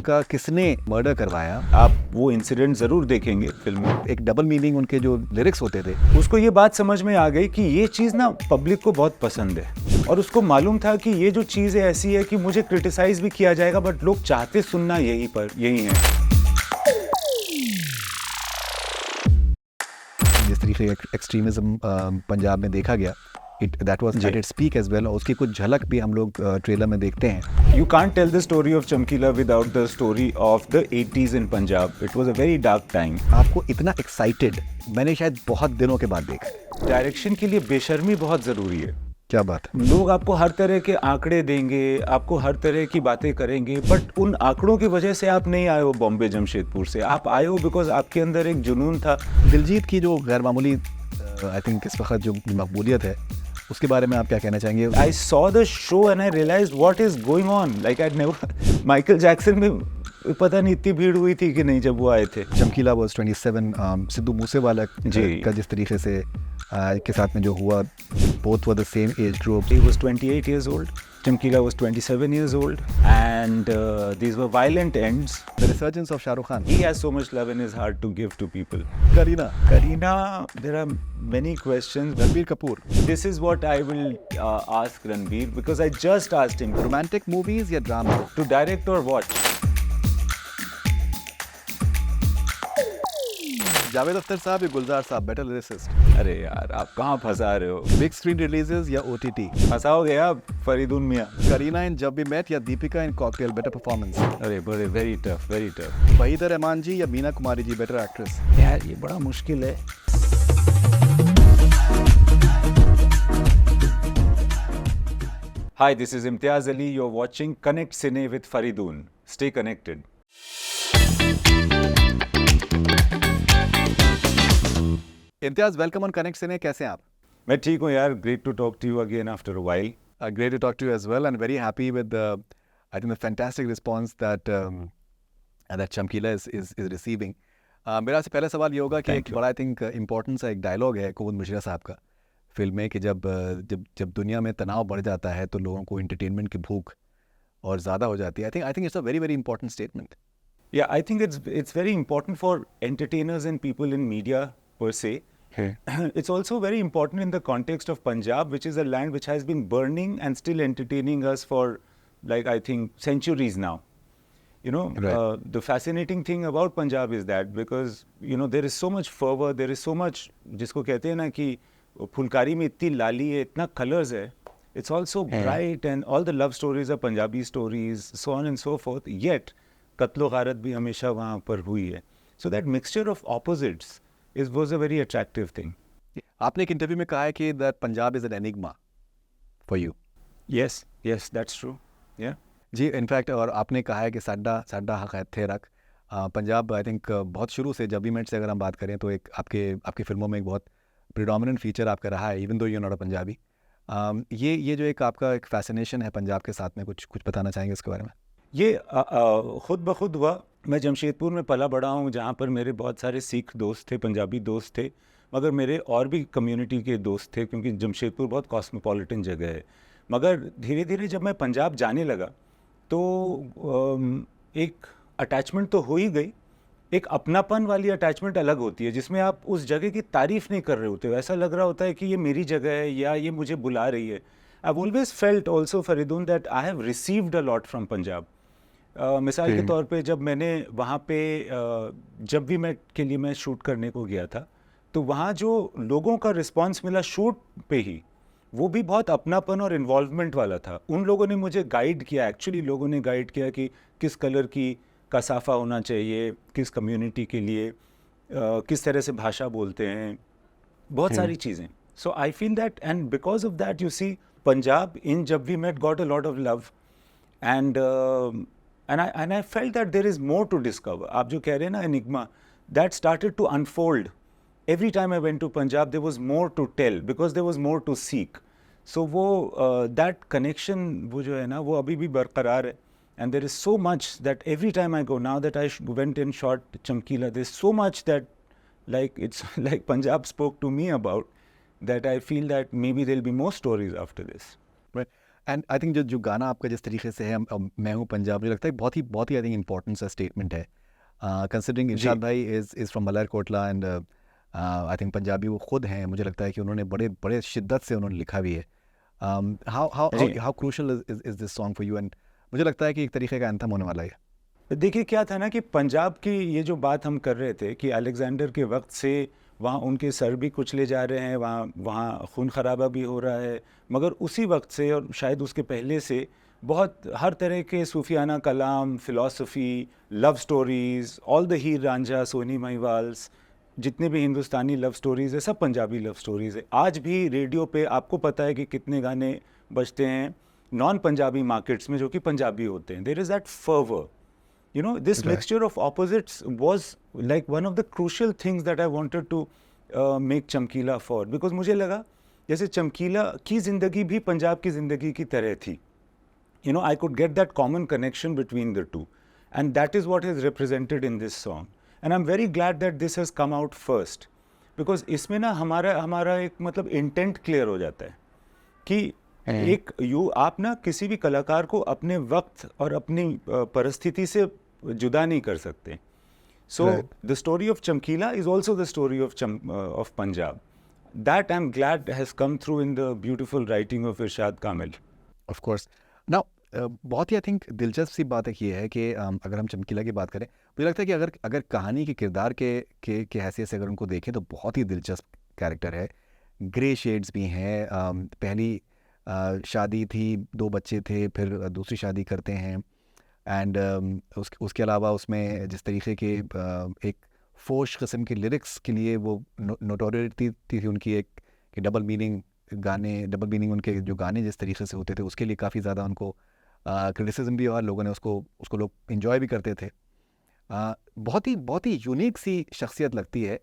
उनका किसने मर्डर करवाया। आप वो इंसिडेंट जरूर देखेंगे फिल्म में। एक डबल मीनिंग उनके जो लिरिक्स होते थे, उसको ये बात समझ में आ गई कि ये चीज़ ना पब्लिक को बहुत पसंद है, और उसको मालूम था कि ये जो चीज़ है ऐसी है कि मुझे क्रिटिसाइज भी किया जाएगा, बट लोग चाहते सुनना यही है। जिस तरीके एक्सट्रीमिज्म पंजाब में देखा गया, that was at its peak as well. उसकी कुछ झलक भी हम लोग ट्रेलर में देखते हैं। You can't tell the story of चमकीला without the story of the 80s in Punjab. It was a very dark time. आपको इतना एक्साइटेड मैंने शायद बहुत दिनों के बाद देखा। डायरेक्शन के लिए बेशर्मी बहुत ज़रूरी है। क्या बात है। लोग आपको हर तरह के आंकड़े देंगे, आपको हर तरह की बातें करेंगे, बट उन आंकड़ों की वजह से आप नहीं आए हो बॉम्बे जमशेदपुर से, आप आए हो बिकॉज आपके अंदर एक जुनून था। दिलजीत की जो गैर मामूली आई थिंक इस वक्त जो मकबूलियत है, उसके बारे में आप क्या कहना चाहेंगे? I saw the show and I realized what is going on. Like I'd never Michael Jackson में पता नहीं इतनी भीड़ हुई थी कि नहीं जब वो आए थे। चमकीला वाज 27, सिद्धू मूसेवाला जी। का जिस तरीके से के साथ में जो हुआ, both were the same age group. He was 28 years old. Chamkila was 27 years old, and these were violent ends. The resurgence of Shah Rukh Khan. He has so much love in his heart to give to people. Kareena. Kareena, there are many questions. Ranbir Kapoor. This is what I will ask Ranbir, because I just asked him Romantic movies या drama? to direct or watch. Javed Akhtar साहब या गुलजार साहब better lyricist? अरे यार, आप कहाँ फंसा रहे हो? बिग स्क्रीन रिलीजेस या OTT? फंसाओगे आप फरीदुन मियाँ। Kareena in Jab We Met या Deepika in cocktail better performance? अरे बड़े वेरी टफ। वहीदा रहमान जी या मीना कुमारी जी बेटर एक्ट्रेस? यार ये बड़ा मुश्किल है। Hi, this is Imtiaz Ali. You're watching Connect Cine with Faridun. Stay connected. Imtiaz, welcome on Connect Cine. कैसे हैं आप? मैं ठीक हूँ यार। Great to talk to you again after a while. Great to talk to you as well, and very happy with I think the fantastic response that that Chamkila is receiving. मेरा से पहला सवाल ये होगा कि एक बड़ा आई थिंक इम्पोर्टेंट सा एक डायलॉग है कुमुद मुजरा साहब का फिल्म में कि जब दुनिया में तनाव बढ़ जाता है तो लोगों को एंटरटेनमेंट की भूख और ज़्यादा हो जाती है। I think it's a very important statement. Yeah, I think it's very important for entertainers and people in media per se. It's also very important in the context of Punjab, which is a land which has been burning and still entertaining us for, like, I think centuries now. You know, Right. The fascinating thing about Punjab is that because, you know, there is so much fervor, there is so much, जिसको कहते हैं ना कि फुलकारी में इतनी लाली है, इतना colors है. It's all so bright and all the love stories are Punjabi stories, so on and so forth. Yet, कत्लो गारत भी हमेशा वहाँ पर हुई है. So that mixture of opposites was a very attractive thing. आपने एक इंटरव्यू में कहा है कि that Punjab is an enigma for you. Yes, that's true. Yeah. जी, इनफैक्ट और आपने कहा है कि साडा हक है थे रख। पंजाब आई थिंक बहुत शुरू से जब भी मेट से अगर हम बात करें तो एक आपकी फिल्मों में एक बहुत प्रिडोमिनेंट फीचर आपका रहा है, even though you not a Punjabi. ये जो एक आपका एक फैसिनेशन है पंजाब के साथ में, कुछ बताना चाहेंगे इसके बारे में? ये खुद ब खुद हुआ। मैं जमशेदपुर में पला बड़ा हूँ, जहाँ पर मेरे बहुत सारे सिख दोस्त थे, पंजाबी दोस्त थे, मगर मेरे और भी कम्युनिटी के दोस्त थे, क्योंकि जमशेदपुर बहुत कॉस्मोपॉलिटन जगह है। मगर धीरे धीरे जब मैं पंजाब जाने लगा तो एक अटैचमेंट तो हो ही गई, एक अपनापन वाली अटैचमेंट अलग होती है, जिसमें आप उस जगह की तारीफ़ नहीं कर रहे होते हो। ऐसा लग रहा होता है कि ये मेरी जगह है या ये मुझे बुला रही है। I've always felt also, Faridun, that I have received a lot from Punjab. मिसाल के तौर पे जब मैंने वहाँ पे जब भी मैं के लिए मैं शूट करने को गया था, तो वहाँ जो लोगों का रिस्पांस मिला शूट पे ही, वो भी बहुत अपनापन और इन्वॉल्वमेंट वाला था। उन लोगों ने मुझे गाइड किया, एक्चुअली लोगों ने गाइड किया कि किस कलर की कसाफा होना चाहिए, किस कम्युनिटी के लिए किस तरह से भाषा बोलते हैं, बहुत सारी चीज़ें। So I feel that, and because of that you see Punjab in Jab We Met got a lot of love, and I felt that there is more to discover. आप जो कह रहे हैं ना enigma, that started to unfold. Every time I went to Punjab, there was more to tell because there was more to seek. So वो that connection वो जो है ना वो अभी भी बरकरार है, and there is so much that every time I go, now that I went and shot Chamkila, there's so much that like it's like Punjab spoke to me about, that I feel that maybe there'll be more stories after this. Right. And I think जो गाना आपका जिस तरीके से है मैं हूँ पंजाब, मुझे लगता है बहुत ही आई थिंक इंपॉर्टेंट सा स्टेटमेंट है, कंसिडरिंग इरशाद भाई is from Malerkotla and I think Punjabi वो खुद हैं, मुझे लगता है कि उन्होंने बड़े बड़े शिद्दत से उन्होंने लिखा भी है. जी how crucial is this song for you, and मुझे लगता है कि एक तरीके का एंथम होने वाला है. देखिए क्या था ना कि पंजाब की ये जो बात हम कर रहे थे कि अलेक्जेंडर के वक्त से वहाँ उनके सर भी कुचले जा रहे हैं, वहाँ वहाँ खून खराबा भी हो रहा है, मगर उसी वक्त से और शायद उसके पहले से बहुत हर तरह के सूफियाना कलाम, philosophy, love stories, all the Heer Ranjha, Sohni महिवाल्स, जितने भी हिंदुस्तानी लव स्टोरीज़ है सब पंजाबी लव स्टोरीज़ है. आज भी रेडियो पे आपको पता है कि कितने गाने बजते हैं नॉन पंजाबी मार्केट्स में जो कि पंजाबी होते हैं. There is that fervour. You know, this Right. mixture of opposites was like one of the crucial things that I wanted to make चमकीला for, because मुझे लगा जैसे चमकीला की ज़िंदगी भी पंजाब की ज़िंदगी की तरह थी. You know, I could get that common connection between the two, and that is what is represented in this song. And I'm very glad that this has come out first, because इसमें ना हमारा एक मतलब intent clear हो जाता है कि एक आप ना किसी भी कलाकार को अपने वक्त और अपनी परिस्थिति से जुदा नहीं कर सकते. सो द स्टोरी ऑफ चमकीला is also the story of Punjab. That I am glad has come through in the beautiful writing of Irshad Kamil. Of course. Now बहुत ही आई थिंक दिलचस्प सी बात एक ये है कि अगर हम चमकीला की बात करें, मुझे लगता है कि अगर कहानी के किरदार के हैसियत से अगर उनको देखें तो बहुत ही दिलचस्प कैरेक्टर है. ग्रे शेड्स भी हैं. पहली शादी थी, 2 बच्चे थे, फिर दूसरी शादी करते हैं, एंड उसके अलावा उसमें जिस तरीके के एक फोश किस्म के लिरिक्स के लिए वो नोटोरिटी थी उनकी, एक कि डबल मीनिंग उनके जो गाने जिस तरीके से होते थे उसके लिए काफ़ी ज़्यादा उनको क्रिटिसिज्म भी, और लोगों ने उसको लोग इन्जॉय भी करते थे. बहुत ही यूनिक सी शख्सियत लगती है,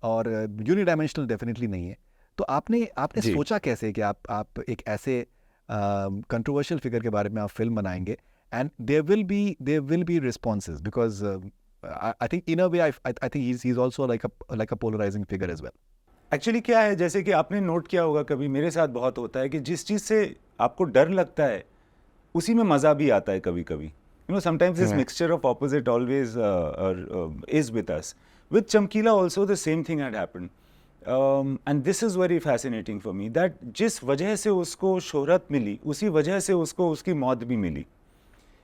और यूनिडायमेंशनल डेफिनेटली नहीं है. तो आपने जी. सोचा कैसे कि आप एक ऐसे कंट्रोवर्शियल फिगर के बारे में आप फिल्म बनाएंगे, and there will be responses, because I think in a way I think he is also like a polarising figure as well. Actually क्या है, जैसे कि आपने नोट किया होगा, कभी मेरे साथ बहुत होता है कि जिस चीज़ से आपको डर लगता है उसी में मज़ा भी आता है कभी कभी. You know, sometimes this mixture of opposite always is with us. With Chamkila also the same thing had happened. And this is very fascinating for me that जिस वजह से उसको शोहरत मिली उसी वजह से उसको उसकी मौत भी मिली.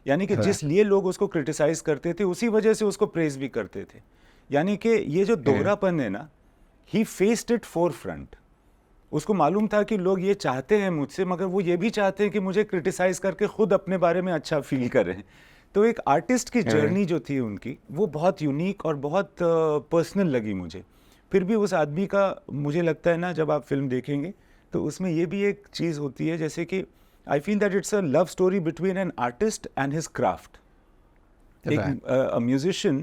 यानी कि जिस लिए लोग उसको क्रिटिसाइज करते थे उसी वजह से उसको प्रेज भी करते थे. यानी कि ये जो दोहरापन है ना, ही फेस्ड इट फोर फ्रंट. उसको मालूम था कि लोग ये चाहते हैं मुझसे, मगर वो ये भी चाहते हैं कि मुझे क्रिटिसाइज करके खुद अपने बारे में अच्छा फील करें. तो एक आर्टिस्ट की जर्नी जो थी उनकी, वो बहुत यूनिक और बहुत पर्सनल लगी मुझे. फिर भी उस आदमी का मुझे लगता है ना, जब आप फिल्म देखेंगे तो उसमें ये भी एक चीज़ होती है, जैसे कि I feel that it's a love story between an artist and his craft. एक म्यूजिशियन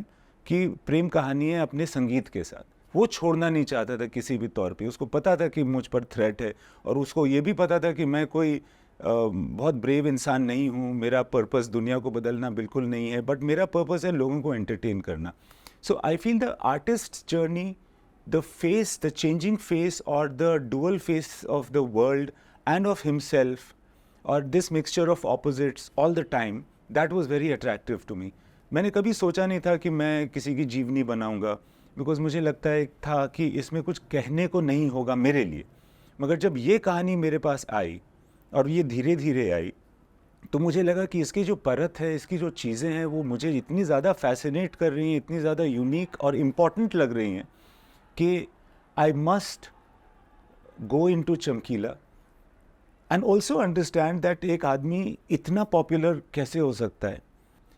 की प्रेम कहानी है अपने संगीत के साथ. वो छोड़ना नहीं चाहता था किसी भी तौर पे. उसको पता था कि मुझ पर थ्रेट है, और उसको ये भी पता था कि मैं कोई बहुत ब्रेव इंसान नहीं हूँ. मेरा पर्पस दुनिया को बदलना बिल्कुल नहीं है, बट मेरा पर्पस है लोगों को एंटरटेन करना. So I feel the artist journey, the changing face और the dual face of the world and of himself, और this mixture of opposites all the time, that was very attractive to me. मैंने कभी सोचा नहीं था कि मैं किसी की जीवनी बनाऊंगा, बिकॉज मुझे लगता है था कि इसमें कुछ कहने को नहीं होगा मेरे लिए. मगर जब ये कहानी मेरे पास आई और ये धीरे धीरे आई, तो मुझे लगा कि इसकी जो परत है, इसकी जो चीज़ें हैं, वो मुझे इतनी ज़्यादा फैसिनेट कर रही हैं, इतनी ज़्यादा यूनिक और इम्पॉर्टेंट लग रही हैं कि I must go into Chamkila and also understand that एक आदमी इतना पॉपुलर कैसे हो सकता है,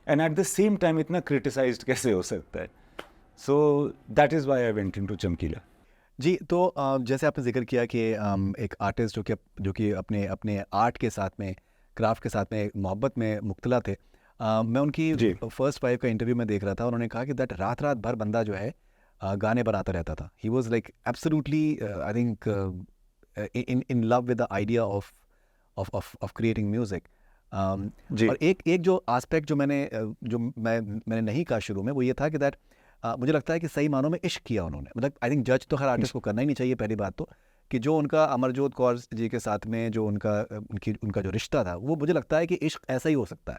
and at the same time इतना क्रिटिसाइज्ड कैसे हो सकता है. So that is why I went into Chamkila. जी, तो जैसे आपने जिक्र किया कि एक आर्टिस्ट जो कि अपने आर्ट के साथ में, क्राफ्ट के साथ में मोहब्बत में मुब्तला थे. मैं उनकी फर्स्ट 5 का इंटरव्यू में देख रहा था, उन्होंने कहा कि दैट रात भर बंदा जो है गाने बनाता रहता था. He was like absolutely I think in love with the idea of creating music. और एक जो एस्पेक्ट जो मैंने नहीं कहा शुरू में, वो ये था कि दैट मुझे लगता है कि सही मानों में इश्क किया उन्होंने. मतलब आई थिंक जज तो हर आर्टिस्ट को करना ही नहीं चाहिए, पहली बात तो, कि जो उनका अमरजोत कौर जी के साथ में जो उनका जो रिश्ता था, वो मुझे लगता है कि इश्क ऐसा ही हो सकता है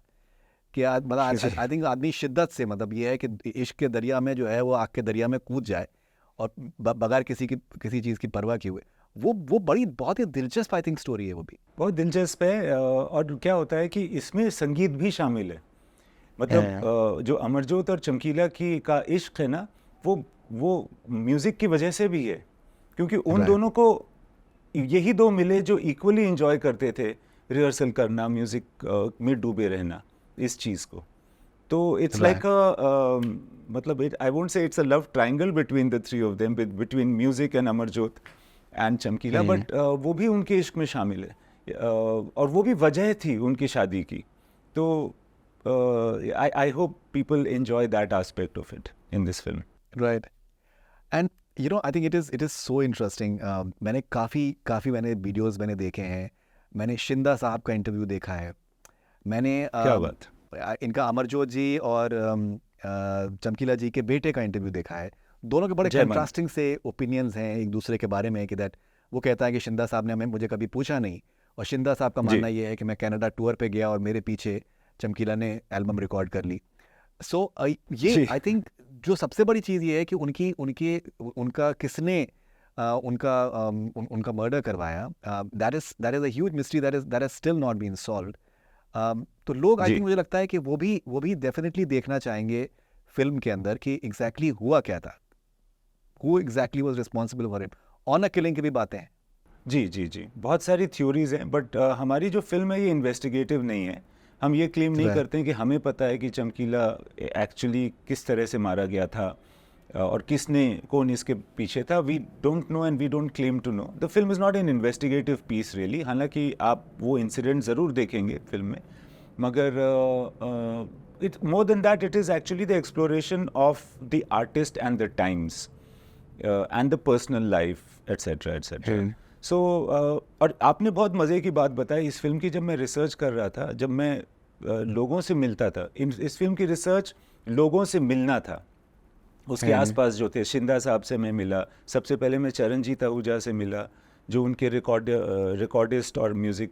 कि मतलब आई थिंक आदमी शिद्दत से, मतलब ये है कि इश्क के दरिया में जो है वो आग के दरिया में कूद जाए और बगैर किसी चीज़ की परवाह किए हुए, वो बड़ी बहुत ही दिलचस्प आई थिंक स्टोरी है वो भी। बहुत दिलचस्प है। और क्या होता है कि इसमें संगीत भी शामिल है। मतलब जो अमरजोत और चमकीला की का इश्क है ना, वो म्यूज़िक की वजह से भी है, क्योंकि उन Right. दोनों को यही दो मिले जो इक्वली एंजॉय करते थे रिहर्सल करना, म्यूज़िक में डूबे रहना, इस चीज़ को। तो इट्स लाइक मतलब I won't say it's a love triangle between the three of them, between music and Amarjot and चमकीला, बट वो भी उनके इश्क में शामिल है। और वो भी वजह थी उनकी शादी की। तो I hope people enjoy that aspect of it in this film. Right. And you know, I think it is so interesting. मैंने काफ़ी मैंने वीडियोस मैंने देखे हैं। मैंने शिंदा साहब का इंटरव्यू देखा है। मैंने क्या बात? इनका अमरजोत जी और चमकीला जी के बेटे का इंटरव्यू देखा है। दोनों के बड़े जयमन। कंट्रास्टिंग से ओपिनियंस हैं एक दूसरे के बारे में, कि दैट वो कहता है कि शिंदा साहब ने मुझे कभी पूछा नहीं, और शिंदा साहब का जी। मानना ये है कि मैं कनाडा टूर पे गया और मेरे पीछे चमकीला ने एल्बम रिकॉर्ड कर ली। सो ये जी। आई थिंक जो सबसे बड़ी चीज़ ये है कि उनका किसने उनका मर्डर करवाया, that is a huge mystery that is still not been solved. तो लोग आई जी। थिंक मुझे लगता है कि वो भी डेफिनेटली देखना चाहेंगे फिल्म के अंदर कि एग्जैक्टली हुआ क्या था, who exactly was responsible for it. Honour killing की भी बातें हैं। जी, जी, जी। बहुत सारी थ्योरीज़ हैं, बट हमारी जो फ़िल्म है ये इन्वेस्टिगेटिव नहीं है। हम ये क्लेम नहीं Right. करते हैं कि हमें पता है कि चमकीला एक्चुअली किस तरह से मारा गया था, और कौन इसके पीछे था। We don't know and we don't claim to know. The film is not an investigative piece really. हालांकि आप वो इंसिडेंट ज़रूर देखेंगे फिल्म में, मगर it more than that it is actually the exploration of the artist and the times and the personal life etcetera etcetera. So और आपने बहुत मज़े की बात बताई इस फिल्म की। जब मैं रिसर्च कर रहा था, जब मैं लोगों से मिलता था, इस फिल्म की रिसर्च लोगों से मिलना था, उसके आसपास जो थे। शिंदा साहब से मैं मिला, सबसे पहले मैं चरणजीत आहूजा से मिला, जो उनके रिकॉर्डिस्ट और म्यूज़िक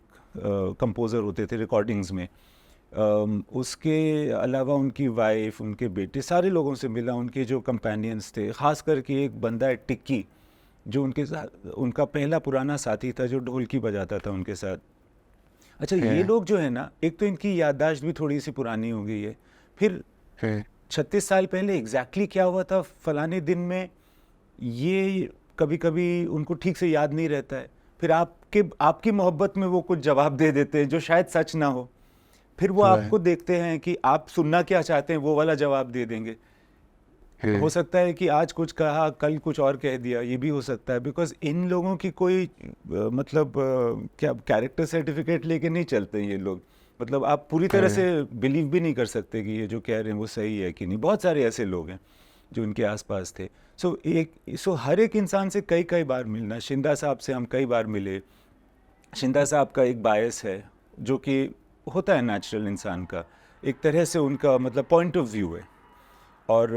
कंपोज़र होते थे रिकॉर्डिंग्स में। उसके अलावा उनकी वाइफ, उनके बेटे, सारे लोगों से मिला। उनके जो कंपेनियंस थे, ख़ास करके एक बंदा है टिक्की, जो उनके साथ उनका पहला पुराना साथी था, जो ढोलकी बजाता था उनके साथ। अच्छा, ये लोग जो है ना, एक तो इनकी याददाश्त भी थोड़ी सी पुरानी हो गई है। फिर 36 साल पहले एग्जैक्टली क्या हुआ था फलाने दिन में, ये कभी कभी उनको ठीक से याद नहीं रहता है। फिर आपकी मोहब्बत में वो कुछ जवाब दे देते हैं जो शायद सच ना हो। फिर वो आपको देखते हैं कि आप सुनना क्या चाहते हैं, वो वाला जवाब दे देंगे। हो सकता है कि आज कुछ कहा, कल कुछ और कह दिया, ये भी हो सकता है। बिकॉज इन लोगों की कोई मतलब क्या कैरेक्टर सर्टिफिकेट लेके नहीं चलते ये लोग। मतलब आप पूरी तरह से बिलीव भी नहीं कर सकते कि ये जो कह रहे हैं वो सही है कि नहीं। बहुत सारे ऐसे लोग हैं जो इनके आसपास थे। सो हर एक इंसान से कई बार मिलना। शिंदा साहब से हम कई बार मिले। शिंदा साहब का एक बायस है जो कि होता है नेचुरल इंसान का, एक तरह से उनका मतलब पॉइंट ऑफ व्यू है। और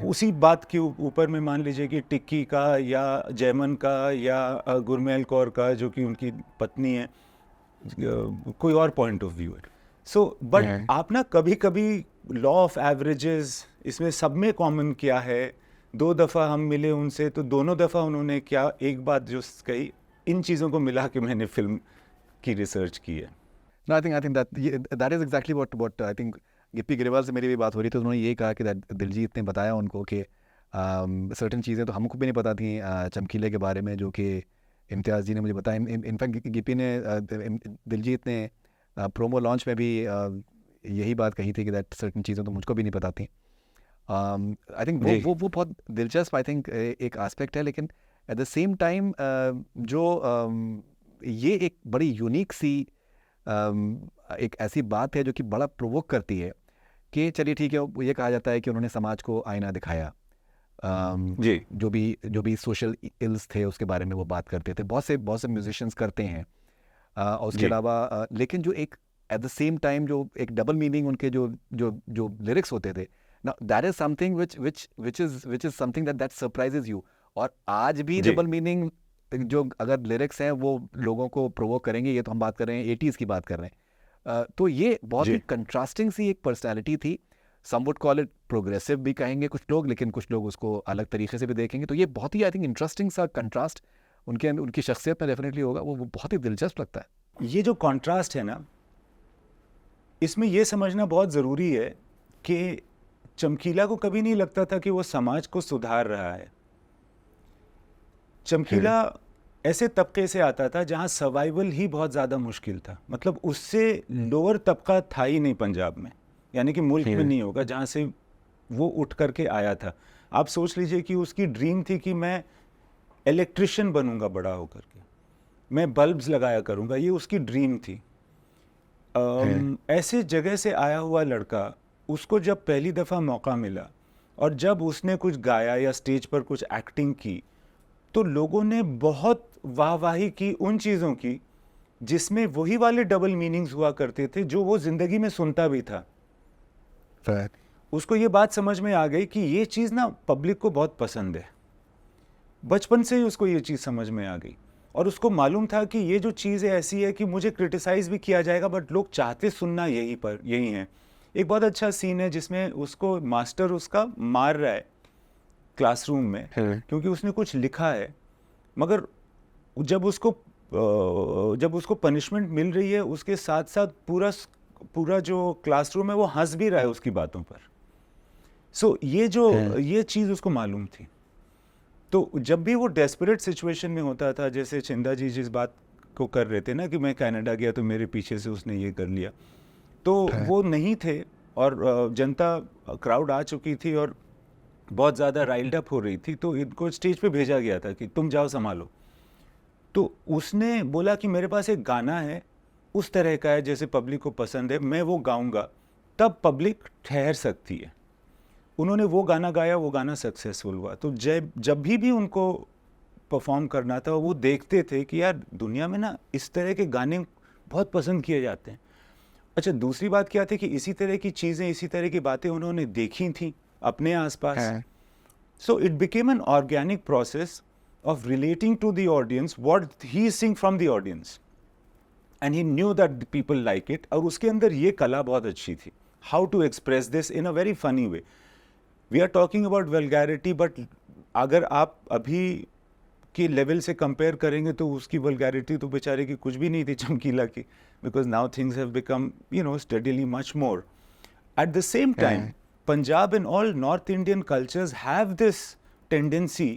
उसी बात के ऊपर में मान लीजिए कि टिक्की का या जयमन का या गुरमेल कौर का, जो कि उनकी पत्नी है, कोई और पॉइंट ऑफ व्यू है। सो बट आप ना कभी कभी लॉ ऑफ एवरेजेस इसमें सब में कॉमन क्या है। 2 दफ़ा हम मिले उनसे, तो दोनों दफ़ा उन्होंने क्या एक बात जो कही, इन चीज़ों को मिला के मैंने फिल्म की रिसर्च की है। No, I think that is exactly what I think. Gippy Grewal से मेरी भी बात हो रही थी, तो उन्होंने ये कहा कि दिलजीत ने बताया उनको कि सर्टेन चीज़ें तो हमको भी नहीं पता थी चमकीले के बारे में, जो कि इम्तियाज़ जी ने मुझे बताया। इनफैक्ट गिप्पी ने दिलजीत ने प्रोमो लॉन्च में भी यही बात कही थी कि दैट सर्टेन चीज़ें तो मुझको भी नहीं पता थी। आई थिंक वो बहुत दिलचस्प आई थिंक एक एस्पेक्ट है। लेकिन एट द सेम टाइम जो ये एक बड़ी यूनिक सी एक ऐसी बात है जो कि बड़ा प्रोवोक करती है कि चलिए ठीक है, ये कहा जाता है कि उन्होंने समाज को आईना दिखाया। जी। जो भी सोशल इल्स थे उसके बारे में वो बात करते थे। बहुत से म्यूजिशियंस करते हैं। और उसके अलावा लेकिन जो एक एट द सेम टाइम जो एक डबल मीनिंग उनके जो लिरिक्स होते थे ना, that is something which is something that surprises you. और आज भी डबल मीनिंग जो अगर लिरिक्स हैं वो लोगों को प्रोवोक करेंगे, ये तो हम बात कर रहे हैं 80s की बात कर रहे हैं। तो ये बहुत जी। ही कंट्रास्टिंग सी एक पर्सनैलिटी थी। सम वुड कॉल इट प्रोग्रेसिव भी कहेंगे कुछ लोग, लेकिन कुछ लोग उसको अलग तरीके से भी देखेंगे। तो ये बहुत ही आई थिंक इंटरेस्टिंग सा कंट्रास्ट उनकी शख्सियत में डेफिनेटली होगा। वो बहुत ही दिलचस्प लगता है। ये जो कॉन्ट्रास्ट है ना, इसमें ये समझना बहुत ज़रूरी है कि चमकीला को कभी नहीं लगता था कि वो समाज को सुधार रहा है। चमकीला ऐसे तबके से आता था जहाँ सर्वाइवल ही बहुत ज़्यादा मुश्किल था। मतलब उससे लोअर तबका था ही नहीं पंजाब में, यानी कि मुल्क में नहीं होगा, जहाँ से वो उठ करके आया था। आप सोच लीजिए कि उसकी ड्रीम थी कि मैं इलेक्ट्रिशियन बनूंगा बड़ा होकर के, मैं बल्ब्स लगाया करूंगा, ये उसकी ड्रीम थी। ऐसे जगह से आया हुआ लड़का, उसको जब पहली दफ़ा मौका मिला और जब उसने कुछ गाया या स्टेज पर कुछ एक्टिंग की, तो लोगों ने बहुत वाहवाही की उन चीज़ों की जिसमें वही वाले डबल मीनिंग्स हुआ करते थे जो वो ज़िंदगी में सुनता भी था। उसको ये बात समझ में आ गई कि ये चीज़ ना पब्लिक को बहुत पसंद है। बचपन से ही उसको ये चीज़ समझ में आ गई और उसको मालूम था कि ये जो चीज़ है ऐसी है कि मुझे क्रिटिसाइज़ भी किया जाएगा, बट लोग चाहते सुनना यही है। एक बहुत अच्छा सीन है जिसमें उसको मास्टर उसका मार रहा है क्लासरूम में क्योंकि उसने कुछ लिखा है, मगर जब उसको पनिशमेंट मिल रही है, उसके साथ साथ पूरा जो क्लासरूम है वो हंस भी रहा है उसकी बातों पर। सो ये चीज़ उसको मालूम थी। तो जब भी वो डेस्परेट सिचुएशन में होता था, जैसे चिंदा जी जिस बात को कर रहे थे ना कि मैं कनाडा गया तो मेरे पीछे से उसने ये कर लिया, तो वो नहीं थे और जनता क्राउड आ चुकी थी और बहुत ज़्यादा राइल्ड अप हो रही थी, तो इनको स्टेज पे भेजा गया था कि तुम जाओ संभालो। तो उसने बोला कि मेरे पास एक गाना है उस तरह का है जैसे पब्लिक को पसंद है, मैं वो गाऊंगा, तब पब्लिक ठहर सकती है। उन्होंने वो गाना गाया, वो गाना सक्सेसफुल हुआ। तो जब भी उनको परफॉर्म करना था, वो देखते थे कि यार दुनिया में ना इस तरह के गाने बहुत पसंद किए जाते हैं। अच्छा, दूसरी बात क्या थी कि इसी तरह की चीज़ें, इसी तरह की बातें उन्होंने देखी थी अपने आसपास। So it became an organic process of relating to the audience what he is seeing from the audience, and he knew that the people like it। और उसके अंदर ये कला बहुत अच्छी थी, how to express this in a very funny way। we are talking about vulgarity, but अगर आप अभी के लेवल से कंपेयर करेंगे तो उसकी वल्गैरिटी तो बेचारे की कुछ भी नहीं थी चमकीला की, because now things have become steadily much more। at the same time Punjab and all North Indian cultures have this tendency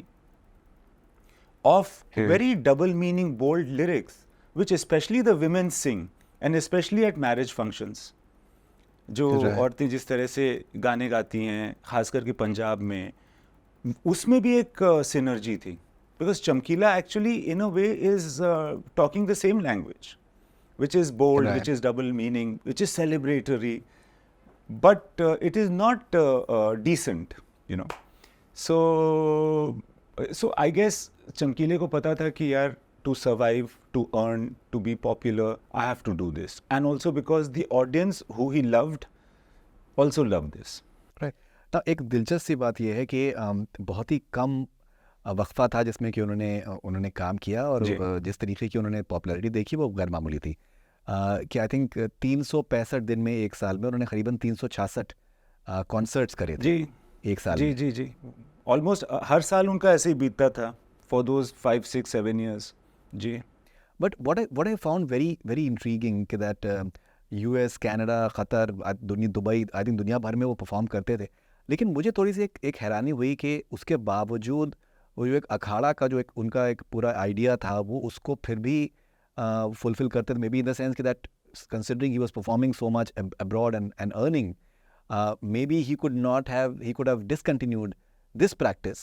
of very double meaning bold lyrics, which especially the women sing, and especially at marriage functions। जो औरतें जिस तरह से गाने गाती हैं खास करके पंजाब में, उसमें भी एक सिनर्जी थी, because चमकीला actually in a way is talking the same language, which is bold, which is double meaning, which is celebratory, but it is not decent, so I guess चमकीले को पता था कि यार to survive, to earn, to be popular, I have to do this, and also because the audience who he loved also loved this। Right। now एक दिलचस्प सी बात यह है कि बहुत ही कम वक्फा था जिसमें कि उन्होंने काम किया और जिस तरीके की उन्होंने पॉपुलैरिटी देखी वो गैर मामूली थी। कि आई थिंक 365 दिन में एक साल में उन्होंने करीबन 366 कॉन्सर्ट्स करे थे एक साल में। जी ऑलमोस्ट हर साल उनका ऐसे ही बीतता था for those 5, 6, 7 years। जी। But what I found very intriguing कि that US, Canada, Qatar, Dubai, I think दुनिया भर में वो परफॉर्म करते थे, लेकिन मुझे थोड़ी सी एक हैरानी हुई कि उसके बावजूद वो जो एक अखाड़ा का जो उनका एक पूरा आइडिया था वो उसको फिर भी फुलफिल करते थे। Maybe in the sense कि that considering he was performing so much abroad and earning, maybe he could have discontinued this practice,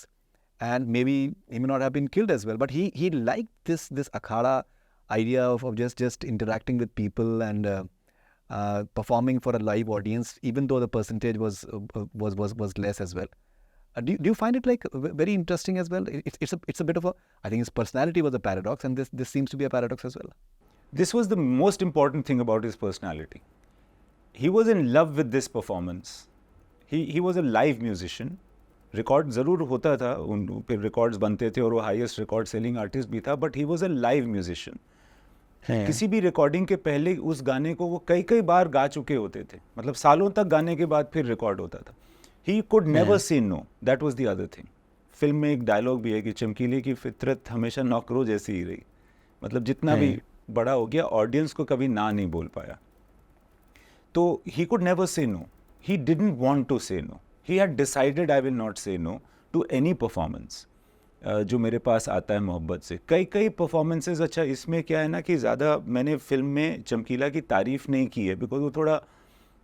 and maybe he may not have been killed as well, but he liked this akhada idea of just interacting with people and performing for a live audience, even though the percentage was less as well. Do you find it like very interesting as well? It's a bit of a, I think his personality was a paradox, and this seems to be a paradox as well. This was the most important thing about his personality. He was in love with this performance. He was a live musician, record ज़रूर होता था, उन फिर records बनते थे और वो highest record selling artist भी था, but he was a live musician. किसी भी रिकॉर्डिंग के पहले उस गाने को वो कई कई बार गा चुके होते थे, मतलब सालों तक गाने के बाद फिर रिकॉर्ड होता था। He could never say no, that was the other thing. Film में एक डायलॉग भी है कि चमकीले की फितरत हमेशा नौकरों जैसी ही रही, मतलब जितना भी बड़ा हो गया ऑडियंस को कभी ना नहीं बोल पाया। तो he could never say no, he didn't want to say no, he had decided I will not say no to any performance जो मेरे पास आता है मोहब्बत से। कई कई परफॉर्मेंसेज, अच्छा इसमें क्या है ना कि ज़्यादा मैंने फिल्म में चमकीला की तारीफ़ नहीं की है, बिकॉज वो थोड़ा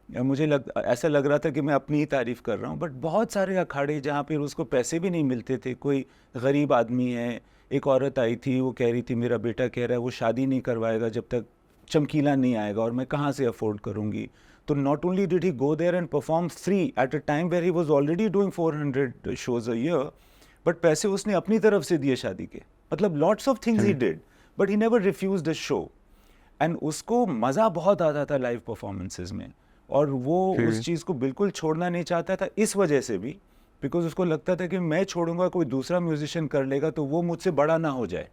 मुझे ऐसा लग रहा था कि मैं अपनी ही तारीफ़ कर रहा हूँ, बट बहुत सारे अखाड़े जहाँ पर उसको पैसे भी नहीं मिलते थे, कोई गरीब आदमी है, एक औरत आई थी वो कह रही थी मेरा बेटा कह रहा है वो शादी नहीं करवाएगा जब तक चमकीला नहीं आएगा और मैं कहाँ से अफोर्ड करूँगी। तो not only did he go there and perform free at a time where he was already doing 400 shows a year, but पैसे उसने अपनी तरफ से दिए शादी के, मतलब lots of things he did, but he never refused the show. And उसको मज़ा बहुत आता था लाइव परफॉर्मेंसेज में, और वो उस चीज़ को बिल्कुल छोड़ना नहीं चाहता था, इस वजह से भी बिकॉज उसको लगता था कि मैं छोड़ूंगा कोई दूसरा म्यूजिशियन कर लेगा तो वो मुझसे बड़ा ना हो जाए।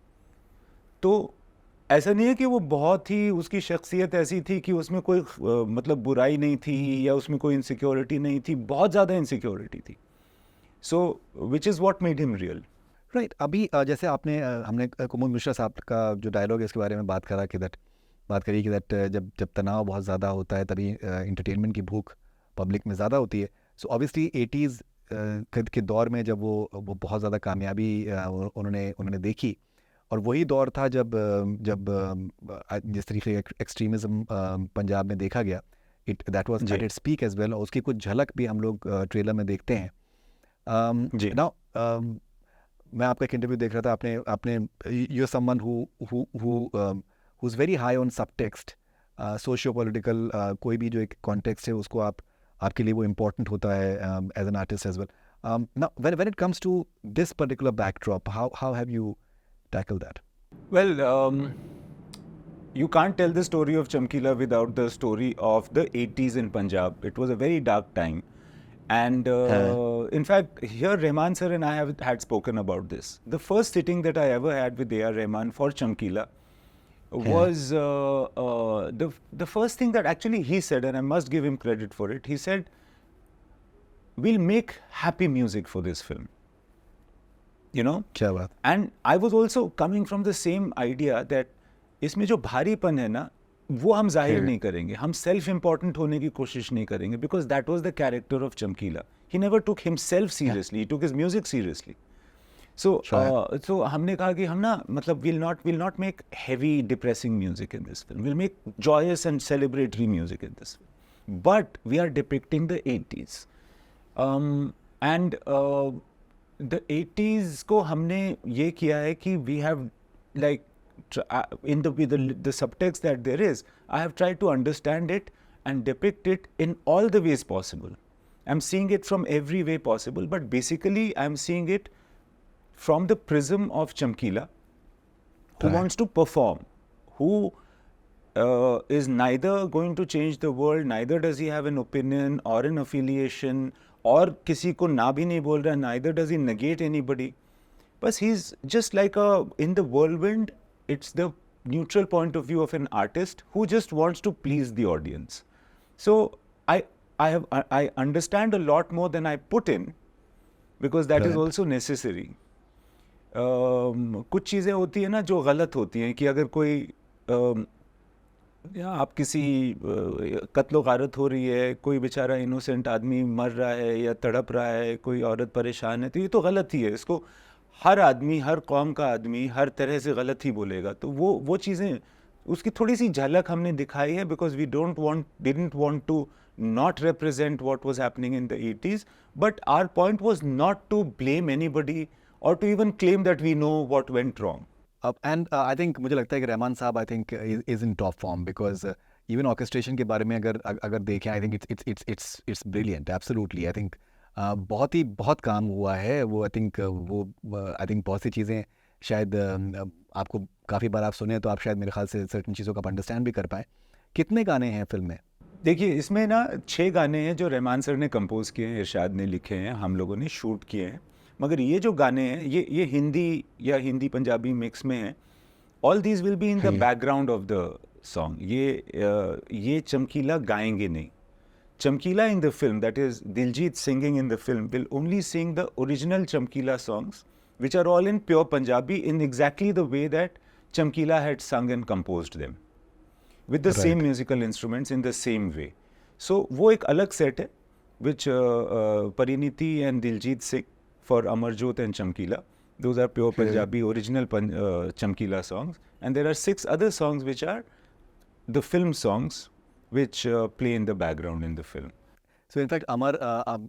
तो ऐसा नहीं है कि वो बहुत ही, उसकी शख्सियत ऐसी थी कि उसमें कोई मतलब बुराई नहीं थी या उसमें कोई इनसिक्योरिटी नहीं थी, बहुत ज़्यादा इनसिक्योरिटी थी। So which is what made him real. Right. अभी जैसे आपने हमने कुमुद मिश्रा साहब का जो डायलॉग है इसके बारे में बात करी कि दैट जब जब तनाव बहुत ज़्यादा होता है तभी इंटरटेनमेंट की भूख पब्लिक में ज़्यादा होती है। सो ऑब्वियसली 80s के दौर में जब वो बहुत ज़्यादा कामयाबी उन्होंने देखी, और वही दौर था जब जिस तरीके का एक्सट्रीमिज़म पंजाब में देखा गया, that was at its peak as well, और उसकी कुछ झलक भी हम लोग ट्रेलर में देखते हैं। नाउ मैं आपका एक इंटरव्यू देख रहा था, आपने you are someone who is very high on subtext, socio political, कोई भी जो एक कॉन्टेक्स्ट है उसको आपके लिए वो इम्पोर्टेंट होता है as an artist as well. Now when it comes to this particular backdrop, how have you tackled that? Well, you can't tell the story of Chamkila without the story of the 80s in Punjab. It was a very dark time. And in fact, here Rahman sir and I have had spoken about this. The first sitting that I ever had with A.R. Rahman for Chamkila was the first thing that actually he said, and I must give him credit for it. He said, we'll make happy music for this film. You know? क्या बात। And I was also coming from the same idea that इसमें जो भारीपन है ना वो हम जाहिर नहीं करेंगे, हम सेल्फ इम्पॉर्टेंट होने की कोशिश नहीं करेंगे, because that was the character of Chamkila. He never took himself seriously, he took his music seriously. So हमने कहा कि हम ना मतलब will not make heavy depressing music in this film, will make joys and celebratory music in this film, but we are depicting the 80s। And the 80s को हमने ये किया है कि we have like in the subtext that there is, I have tried to understand it and depict it in all the ways possible. I'm seeing it from every way possible, but basically I'm seeing it from the prism of Chamkila, who wants to perform, who is neither going to change the world, neither does he have an opinion or an affiliation, और किसी को ना भी नहीं बोल रहा, neither does he negate anybody, but he's just like in the whirlwind. It's the neutral point of view of an artist who just wants to please the audience. So I understand a lot more than I put in, because that is also necessary. कुछ चीज़ें होती है ना जो गलत होती हैं, कि अगर कोई या आप किसी कत्लो गारत हो रही है, कोई बेचारा इनोसेंट आदमी मर रहा है या तड़प रहा है, कोई औरत परेशान है, तो ये तो गलत ही है। इसको हर आदमी, हर कौम का आदमी हर तरह से गलत ही बोलेगा। तो वो चीज़ें, उसकी थोड़ी सी झलक हमने दिखाई है, because we didn't want to not represent what was happening in the 80s, but our point was not to blame anybody or to even claim that we know what went wrong. And I think मुझे लगता है कि रहमान साहब I think is in top form, because even orchestration के बारे में अगर देखें, I think it's brilliant, absolutely. I think बहुत काम हुआ है वो। I think बहुत सी चीज़ें शायद आपको काफ़ी बार आप सुने तो आप शायद मेरे ख्याल से सर्टन चीज़ों का अंडरस्टैंड भी कर पाएँ। कितने गाने हैं फिल्म में? देखिए इसमें ना 6 गाने हैं जो रहमान सर ने कंपोज किए हैं, इरशाद ने लिखे हैं, हम लोगों ने शूट किए हैं। मगर ये जो गाने हैं ये हिंदी या हिंदी पंजाबी मिक्स में हैं। All these will be in the background of the song. ये चमकीला गाएंगे नहीं। Chamkila in the film, that is Diljit singing in the film, will only sing the original Chamkila songs, which are all in pure Punjabi in exactly the way that Chamkila had sung and composed them, with the same musical instruments in the same way. So वो एक अलग set है, which Pariniti and Diljit sing for Amarjot and Chamkila. Those are pure Punjabi original Chamkila songs, and there are 6 other songs which are the film songs which play in the background in the film. So in fact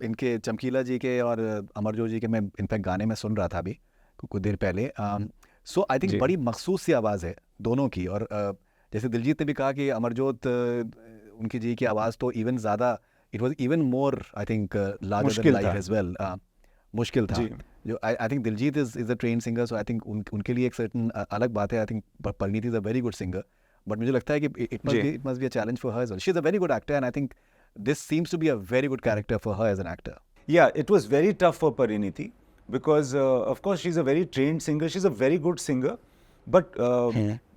इनके चमकीला जी के और अमरजोत जी के मैं in fact गाने में सुन रहा था अभी कुछ देर पहले। सो आई थिंक बड़ी मखसूस सी आवाज़ है दोनों की। और जैसे दिलजीत ने भी कहा कि अमरजोत उनकी जी की आवाज़ तो इवन ज़्यादा, it was even more I think larger than life as well, मुश्किल था। जो I think Diljit is a train singer, so I think उनके लिए एक सर्टन अलग बात है। I think Parineeti is a very good singer, but मुझे लगता है कि it must be a challenge for her as well. She's a very good actor, and I think this seems to be a very good character for her as an actor. Yeah, it was very tough for Pariniti because of course she's a very trained singer, she's a very good singer, but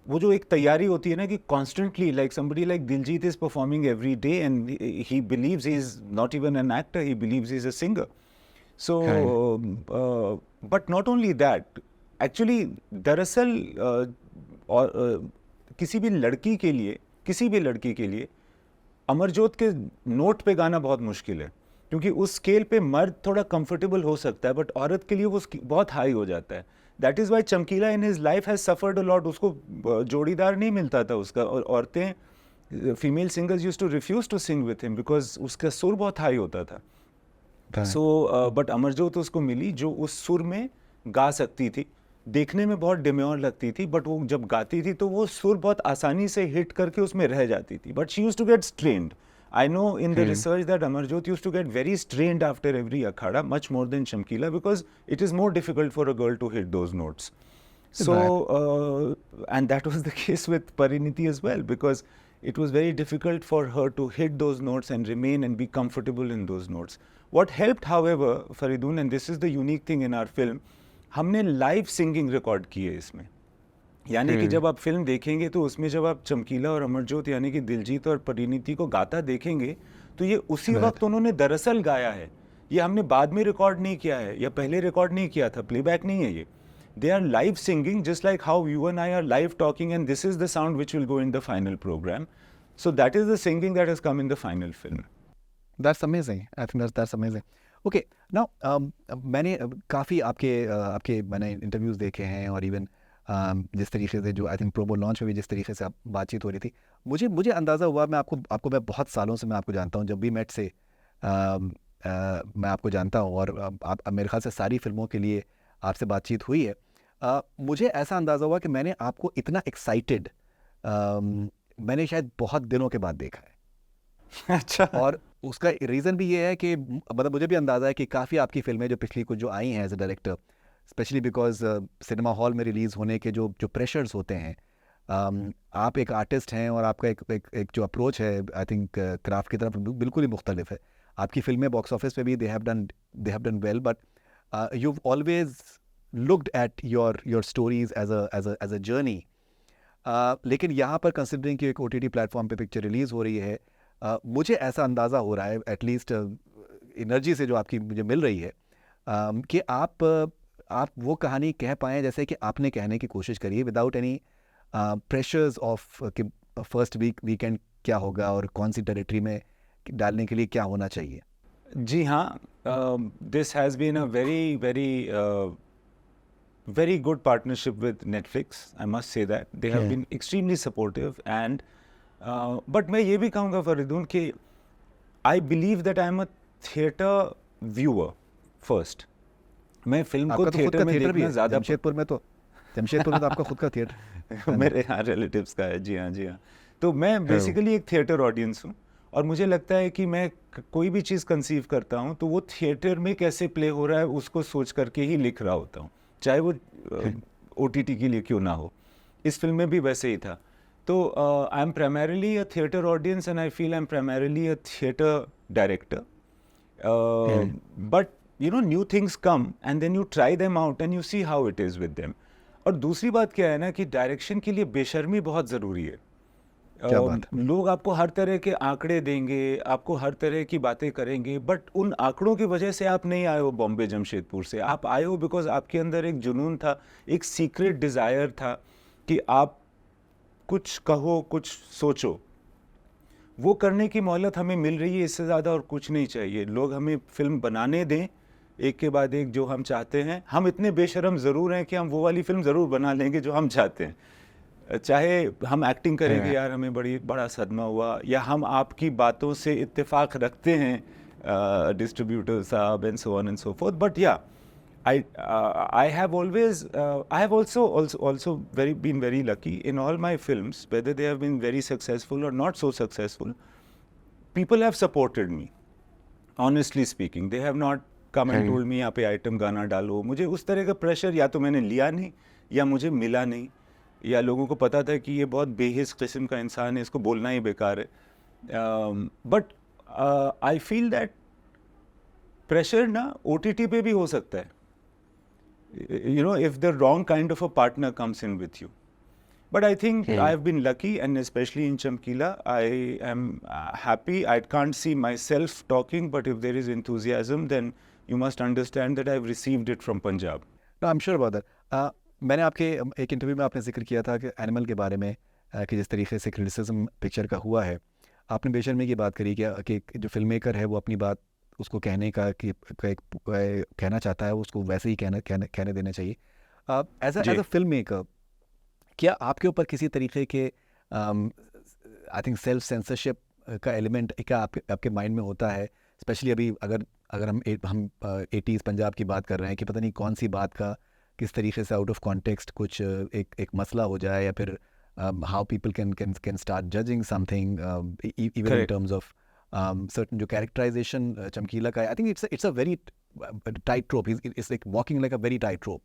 वो जो एक तैयारी होती है ना कि constantly, like somebody like Diljit is performing every day and he believes he's not even an actor, he believes he's a singer. So but not only that, actually दरअसल किसी भी लड़की के लिए अमरजोत के नोट पे गाना बहुत मुश्किल है, क्योंकि उस स्केल पे मर्द थोड़ा कंफर्टेबल हो सकता है, बट औरत के लिए वो बहुत हाई हो जाता है। That is why Chamkila in his life has suffered a lot. उसको जोड़ीदार नहीं मिलता था उसका, और औरतें female singers used to refuse to sing with him because उसका सुर बहुत हाई होता था। सो बट अमरजोत उसको मिली जो उस सुर में गा सकती थी। देखने में बहुत डिम्योर लगती थी, बट वो जब गाती थी तो वो सुर बहुत आसानी से हिट करके उसमें रह जाती थी। But she used to get strained. I know in the research that Amarjot used to get very strained after every akhada, much more than Chamkila, because it is more difficult for a girl to hit those notes. So, and that was the case with Pariniti as well, because it was very difficult for her to hit those notes and remain and be comfortable in those notes. What helped, however, Faridun, and this is the unique thing in our film, हमने live singing record की है इसमें। यानी कि जब आप film देखेंगे तो उसमें जब आप चमकीला और अमरजोत यानी कि दिलजीत और परिणीति को गाता देखेंगे तो ये उसी वक्त उन्होंने दरअसल गाया है। ये हमने बाद में रिकॉर्ड नहीं किया है या पहले रिकॉर्ड नहीं किया था, प्लेबैक नहीं है ये। They are live singing just like how you and I are live talking, and this is the sound which will go in the final programme. So that is the singing that has come in the final film. That's amazing. I think that's amazing. Okay, now मैंने काफ़ी आपके मैंने interviews देखे हैं, और even जिस तरीके से जो आई थिंक प्रोमो लॉन्च में भी जिस तरीके से आप बातचीत हो रही थी, मुझे अंदाज़ा हुआ, मैं आपको मैं बहुत सालों से मैं आपको जानता हूँ, जब भी मेट से मैं आपको जानता हूँ, और आप मेरे ख्याल से सारी फिल्मों के लिए आपसे बातचीत हुई है। मुझे ऐसा अंदाज़ा हुआ कि मैंने आपको इतना एक्साइटेड मैंने शायद बहुत दिनों के बाद देखा है। अच्छा। और उसका रीज़न भी ये है कि मतलब मुझे भी अंदाज़ा है कि काफ़ी आपकी फिल्में जो पिछली कुछ जो आई हैं as a director, specially because cinema hall में रिलीज़ होने के जो प्रेशर्स होते हैं, आप एक आर्टिस्ट हैं और आपका एक जो अप्रोच है आई थिंक क्राफ्ट की तरफ बिल्कुल ही मुख्तलिफ है। आपकी फिल्में बॉक्स ऑफिस पे भी they have done well, but you always looked at your stories as a journey. लेकिन यहाँ पर कंसिडरिंग कि एक OTT प्लेटफॉर्म पे पिक्चर रिलीज़ हो रही है, मुझे ऐसा अंदाज़ा हो रहा है एटलीस्ट एनर्जी से जो आपकी मुझे मिल रही है, कि आप वो कहानी कह पाएँ जैसे कि आपने कहने की कोशिश करी है, विदाउट एनी प्रेशर्स ऑफ कि फर्स्ट वीकेंड क्या होगा और कौन सी टेरिटरी में डालने के लिए क्या होना चाहिए। जी हाँ, this has been a very very very good partnership with Netflix. I must say that they have been extremely supportive, and but मैं ये भी कहूँगा फरीदून कि I believe that I am a theatre viewer first. मैं film को theatre में देखना ज़्यादा, जमशेदपुर में तो आपका खुद का थिएटर मेरे यहाँ रिलेटिव्स का है। जी हाँ। तो मैं बेसिकली एक थिएटर ऑडियंस हूँ, और मुझे लगता है कि मैं कोई भी चीज़ कंसीव करता हूँ तो वो थिएटर में कैसे प्ले हो रहा है उसको सोच करके ही लिख रहा होता हूँ, चाहे वो OTT के लिए क्यों ना हो। इस फिल्म में भी वैसे ही था। तो I am primarily a theatre audience and I feel I am primarily a theatre director. But you know new things come and then you try them out and you see how it is with them. और दूसरी बात क्या है ना कि direction के लिए बेशर्मी बहुत ज़रूरी है. क्या बात है. लोग आपको हर तरह के आंकड़े देंगे, आपको हर तरह की बातें करेंगे, बट उन आंकड़ों की वजह से आप नहीं आए हो बॉम्बे जमशेदपुर से. आप आए हो बिकॉज आपके अंदर एक जुनून था, एक सीक्रेट डिज़ायर था कि आप कुछ कहो, कुछ सोचो. वो करने की मोहलत हमें मिल रही है, इससे ज़्यादा और कुछ नहीं चाहिए. लोग हमें फिल्म बनाने दें एक के बाद एक जो हम चाहते हैं. हम इतने बेशरम ज़रूर हैं कि हम वो वाली फिल्म ज़रूर बना लेंगे जो हम चाहते हैं. चाहे हम एक्टिंग करेंगे यार हमें बड़ा सदमा हुआ, या हम आपकी बातों से इत्तेफाक रखते हैं डिस्ट्रीब्यूटर साहब and so on and so fourth. But या I have always I have also been very lucky in all my films, whether they have been very successful or not so successful. People have supported me. Honestly speaking, they have not come and told me यहाँ पे item गाना डालो. मुझे उस तरह का pressure या तो मैंने लिया नहीं, या मुझे मिला नहीं, या लोगों को पता था कि ये बहुत बेहिस किस्म का इंसान है, इसको बोलना ही बेकार है. But I feel that pressure ना OTT पे भी हो सकता है. You know, if the wrong kind of a partner comes in with you. But I think I've been lucky, and especially in Chamkila, I am happy. I can't see myself talking, but if there is enthusiasm, then you must understand that I've received it from Punjab. No, I'm sure about that. मैंने आपके एक interview में आपने जिक्र किया था कि animal के बारे में कि जिस तरीके से क्रिटिसिज्म पिक्चर का हुआ है, आपने बेशर्मी की बात करी कि जो फिल्म मेकर है वो अपनी बात उसको कहने का कि कहना चाहता है उसको वैसे ही कहने देना चाहिए. एज अ फिल्म मेकर, क्या आपके ऊपर किसी तरीके के आई थिंक सेल्फ सेंसरशिप का एलिमेंट क्या आपके माइंड में होता है? स्पेशली अभी अगर हम 80s पंजाब की बात कर रहे हैं कि पता नहीं कौन सी बात का किस तरीके से आउट ऑफ कॉन्टेक्स्ट कुछ एक मसला हो जाए, या फिर how people can start judging something even in terms of certain जो characterization चमकीला का है. I think it's a very tight rope. It's like walking like a very tight rope.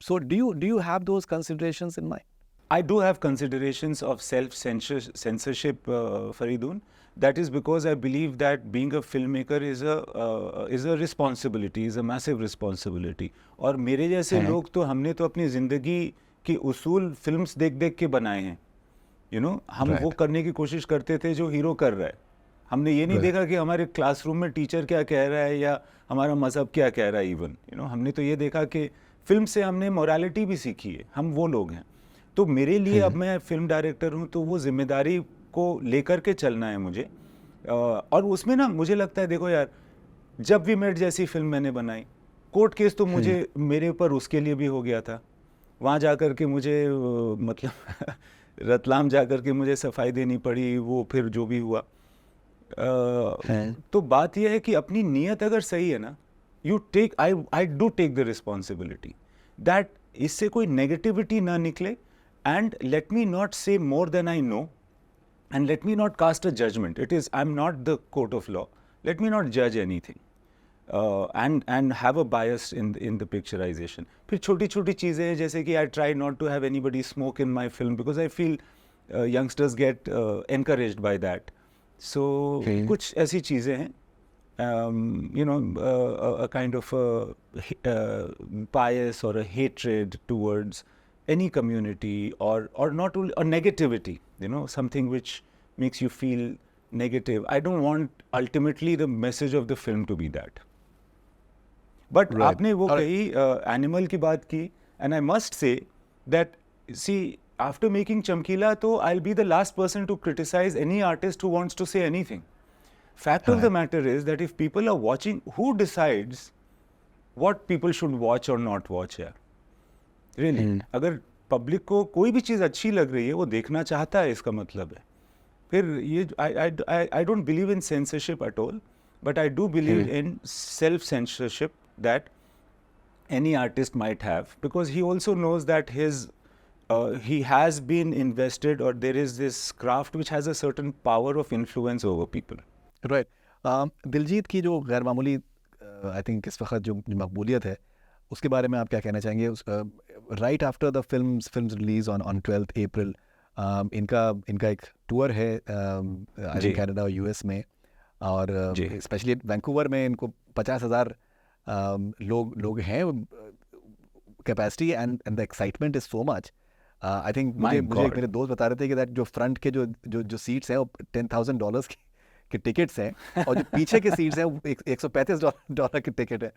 So do you have those considerations in mind? I do have considerations of self-censorship, Faridoon. That is because I believe that being a filmmaker is a responsibility, is a massive responsibility. और मेरे जैसे लोग तो हमने तो अपनी ज़िंदगी की उसूल फिल्म्स देख के बनाए हैं. You know, हम वो करने की कोशिश करते थे जो हीरो कर रहा है. हमने ये नहीं देखा कि हमारे क्लासरूम में टीचर क्या कह रहा है या हमारा मज़हब क्या कह रहा है. इवन यू नो, हमने तो ये देखा कि फिल्म से हमने मोरालिटी भी सीखी है. हम वो लोग हैं. तो मेरे लिए अब मैं फिल्म डायरेक्टर हूँ, तो वो जिम्मेदारी को लेकर के चलना है मुझे. और उसमें ना मुझे लगता है, देखो यार, जब वी मेट जैसी फिल्म मैंने बनाई, कोर्ट केस तो मुझे मेरे ऊपर उसके लिए भी हो गया था. वहाँ जा कर के मुझे मतलब रतलाम जा कर के मुझे सफाई देनी पड़ी. वो फिर जो भी हुआ, तो बात यह है कि अपनी नीयत अगर सही है ना, you take I do take the responsibility that इससे कोई नेगेटिविटी ना निकले, and let me not say more than I know, and let me not cast a judgement. It is, I am not the court of law. Let me not जज anything and have a bias in the picturization. फिर छोटी छोटी चीज़ें हैं, जैसे कि I try not to have anybody smoke in my film because I feel youngsters get encouraged by that. So कुछ ऐसी चीज़ें हैं, you know, a kind of bias or a hatred towards any community, or not only, or negativity, you know, something which makes you feel negative. I don't want ultimately the message of the film to be that. But आपने वो कही Animal की बात की, and I must say that see after making Chamkila तो I will be the last person to criticise any artist who wants to say anything. Fact of the matter is that if people are watching, who decides what people should watch और not watch यार? Really, अगर public को कोई भी चीज़ अच्छी लग रही है, वो देखना चाहता है, इसका मतलब है. फिर ये I don't believe in censorship at all, but I do believe in self-censorship that any artist might have, because he also knows that he has been invested, or there is this craft which has a certain power of influence over people. Right. Diljit की जो गैर मामूली I think इस वक्त जो मकबूलियत है, उसके बारे में आप क्या कहना चाहेंगे? Right after the film release on 12th April, इनका एक टूर है आई जी थिंक कनाडा और यूएस में, और जी स्पेशली वैंकूवर में इनको 50,000 लोग हैं capacity, and the excitement is so much. I think my मुझे एक गॉड मेरे दोस्त बता रहे थे कि दैट जो फ्रंट के जो सीट्स हैं वो $10,000 के टिकट्स हैं, और जो पीछे के सीट्स हैं वो $135 के टिकट है,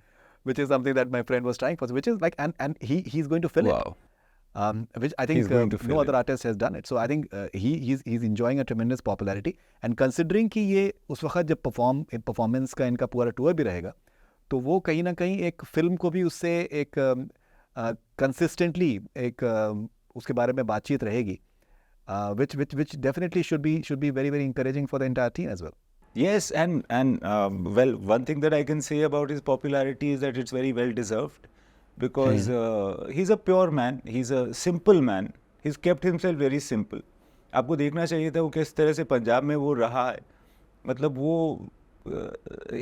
which is something that my friend was trying for, which is like, and he's going to fill it, wow which I he is think going to no fill other artist has done it. So I think he's enjoying a tremendous popularity, and considering कि ये उस वक्त जब performance का इनका पूरा tour भी रहेगा, तो वो कहीं ना कहीं एक फिल्म को भी उससे एक कंसिस्टेंटली एक उसके बारे में बातचीत रहेगी, which definitely should be very very encouraging for the entire team as well. Yes, and well, one thing that I can say about his popularity is that it's very well deserved, because he's a pure man, he's a simple man, he's kept himself very simple. आपको देखना चाहिए था वो किस तरह से पंजाब में वो रहा है, मतलब वो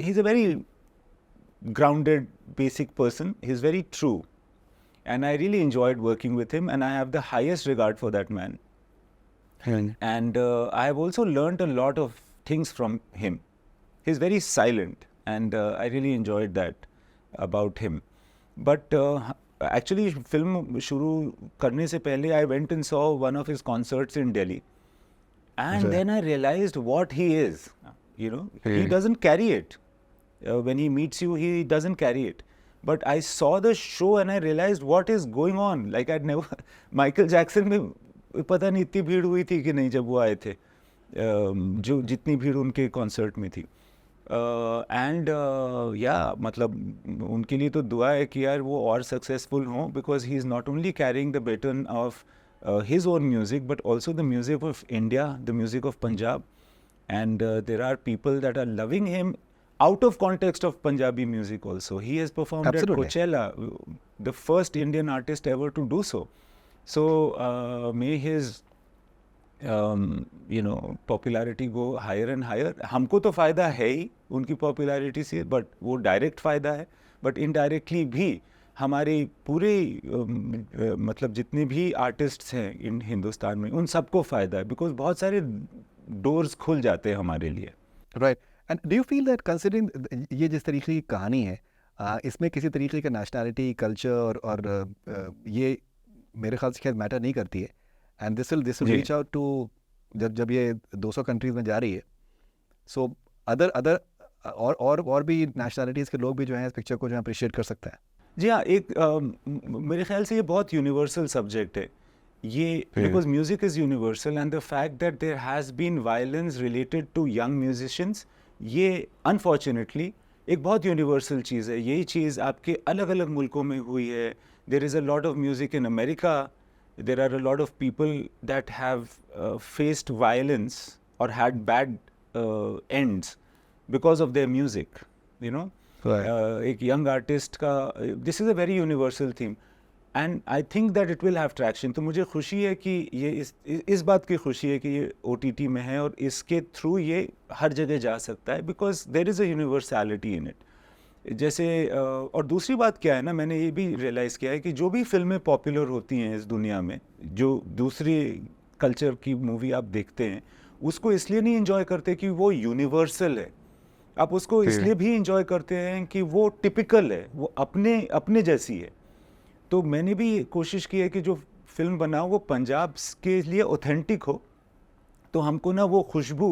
he's a very grounded, basic person, he's very true, and I really enjoyed working with him, and I have the highest regard for that man. And I have also learned a lot of things from him. He's very silent, and I really enjoyed that about him. But actually, film शुरू करने से पहले I went and saw one of his concerts in Delhi, and Okay. then I realized what he is. You know, he Hmm. doesn't carry it. When he meets you, he doesn't carry it. But I saw the show and I realized what is going on. Like I'd never, Michael Jackson में पता नहीं इतनी भीड़ हुई थी कि नहीं जब वो आए थे, जो जितनी भीड़ उनके कॉन्सर्ट में थी, एंड या मतलब उनके लिए तो दुआ है कि यार वो और सक्सेसफुल हों, because he is not only carrying the baton of his own music, but also the music of India, the music of Punjab, and there are people that are loving him out of context of Punjabi music also. He has performed Absolutely. at Coachella, the first Indian artist ever to do so. So may his popularity go higher and higher. हमको तो फ़ायदा है ही उनकी popularity से, but वो direct फ़ायदा है, but indirectly भी हमारे पूरे मतलब जितने भी आर्टिस्ट्स हैं इन हिंदुस्तान में उन सबको फ़ायदा है, बिकॉज बहुत सारे डोर्स खुल जाते हैं हमारे लिए. Right. And do you feel that considering ये जिस तरीके की कहानी है, इसमें किसी तरीके का नेशनैलिटी, कल्चर और ये मेरे ख्याल से शायद मैटर नहीं करती है, एंड दिस विल जी. रीच आउट टू, जब ये 200 कंट्रीज में जा रही है, सो अदर और भी नेशनैलिटीज़ के लोग भी जो हैं इस पिक्चर को जो है अप्रिशिएट कर सकते हैं. जी हाँ, एक मेरे ख्याल से ये बहुत यूनिवर्सल सब्जेक्ट है ये, because music is universal, and the fact that there has been violence related to young musicians, ये अनफॉर्चुनेटली एक बहुत यूनिवर्सल चीज़ है. यही चीज़ आपके अलग अलग मुल्कों में हुई है. There is a lot of music in America, there are a lot of people that have faced violence और had bad ends because of their music, you know. एक यंग आर्टिस्ट का, this is a very universal theme, and I think that it will have traction. तो मुझे खुशी है कि ये इस बात की खुशी है कि ये OTT में है और इसके थ्रू ये हर जगह जा सकता है, because there is a universality in it. जैसे और दूसरी बात क्या है ना, मैंने ये भी रियलाइज़ किया है कि जो भी फिल्में पॉपुलर होती हैं इस दुनिया में, जो दूसरी कल्चर की मूवी आप देखते हैं, उसको इसलिए नहीं इन्जॉय करते कि वो यूनिवर्सल है. आप उसको इसलिए भी इंजॉय करते हैं कि वो टिपिकल है, वो अपने जैसी है. तो मैंने भी कोशिश की है कि जो फिल्म बनाऊँ वो पंजाब के लिए ऑथेंटिक हो, तो हमको ना वो खुशबू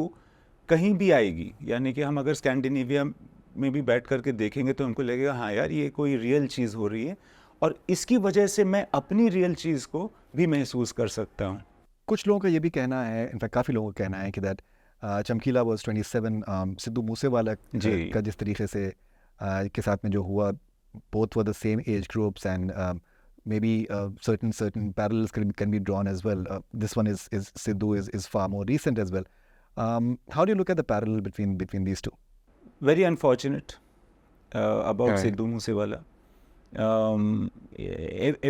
कहीं भी आएगी. यानी कि हम अगर स्कैंडिनेविया में भी बैठ करके देखेंगे तो हमको लगेगा हाँ यार ये कोई रियल चीज़ हो रही है, और इसकी वजह से मैं अपनी रियल चीज़ को भी महसूस कर सकता हूँ. कुछ लोगों का ये भी कहना है, इनफैक्ट काफ़ी लोगों का कहना है कि दैट चमकीला वाज 27, सिद्धू मूसेवाला जी. का जिस तरीके से के साथ में जो हुआ, both were the same age groups, and maybe certain parallels can be drawn as well. This one is Sidhu is far more recent as well. How do you look at the parallel between these two? Very unfortunate about Right. Sidhu Moosewala.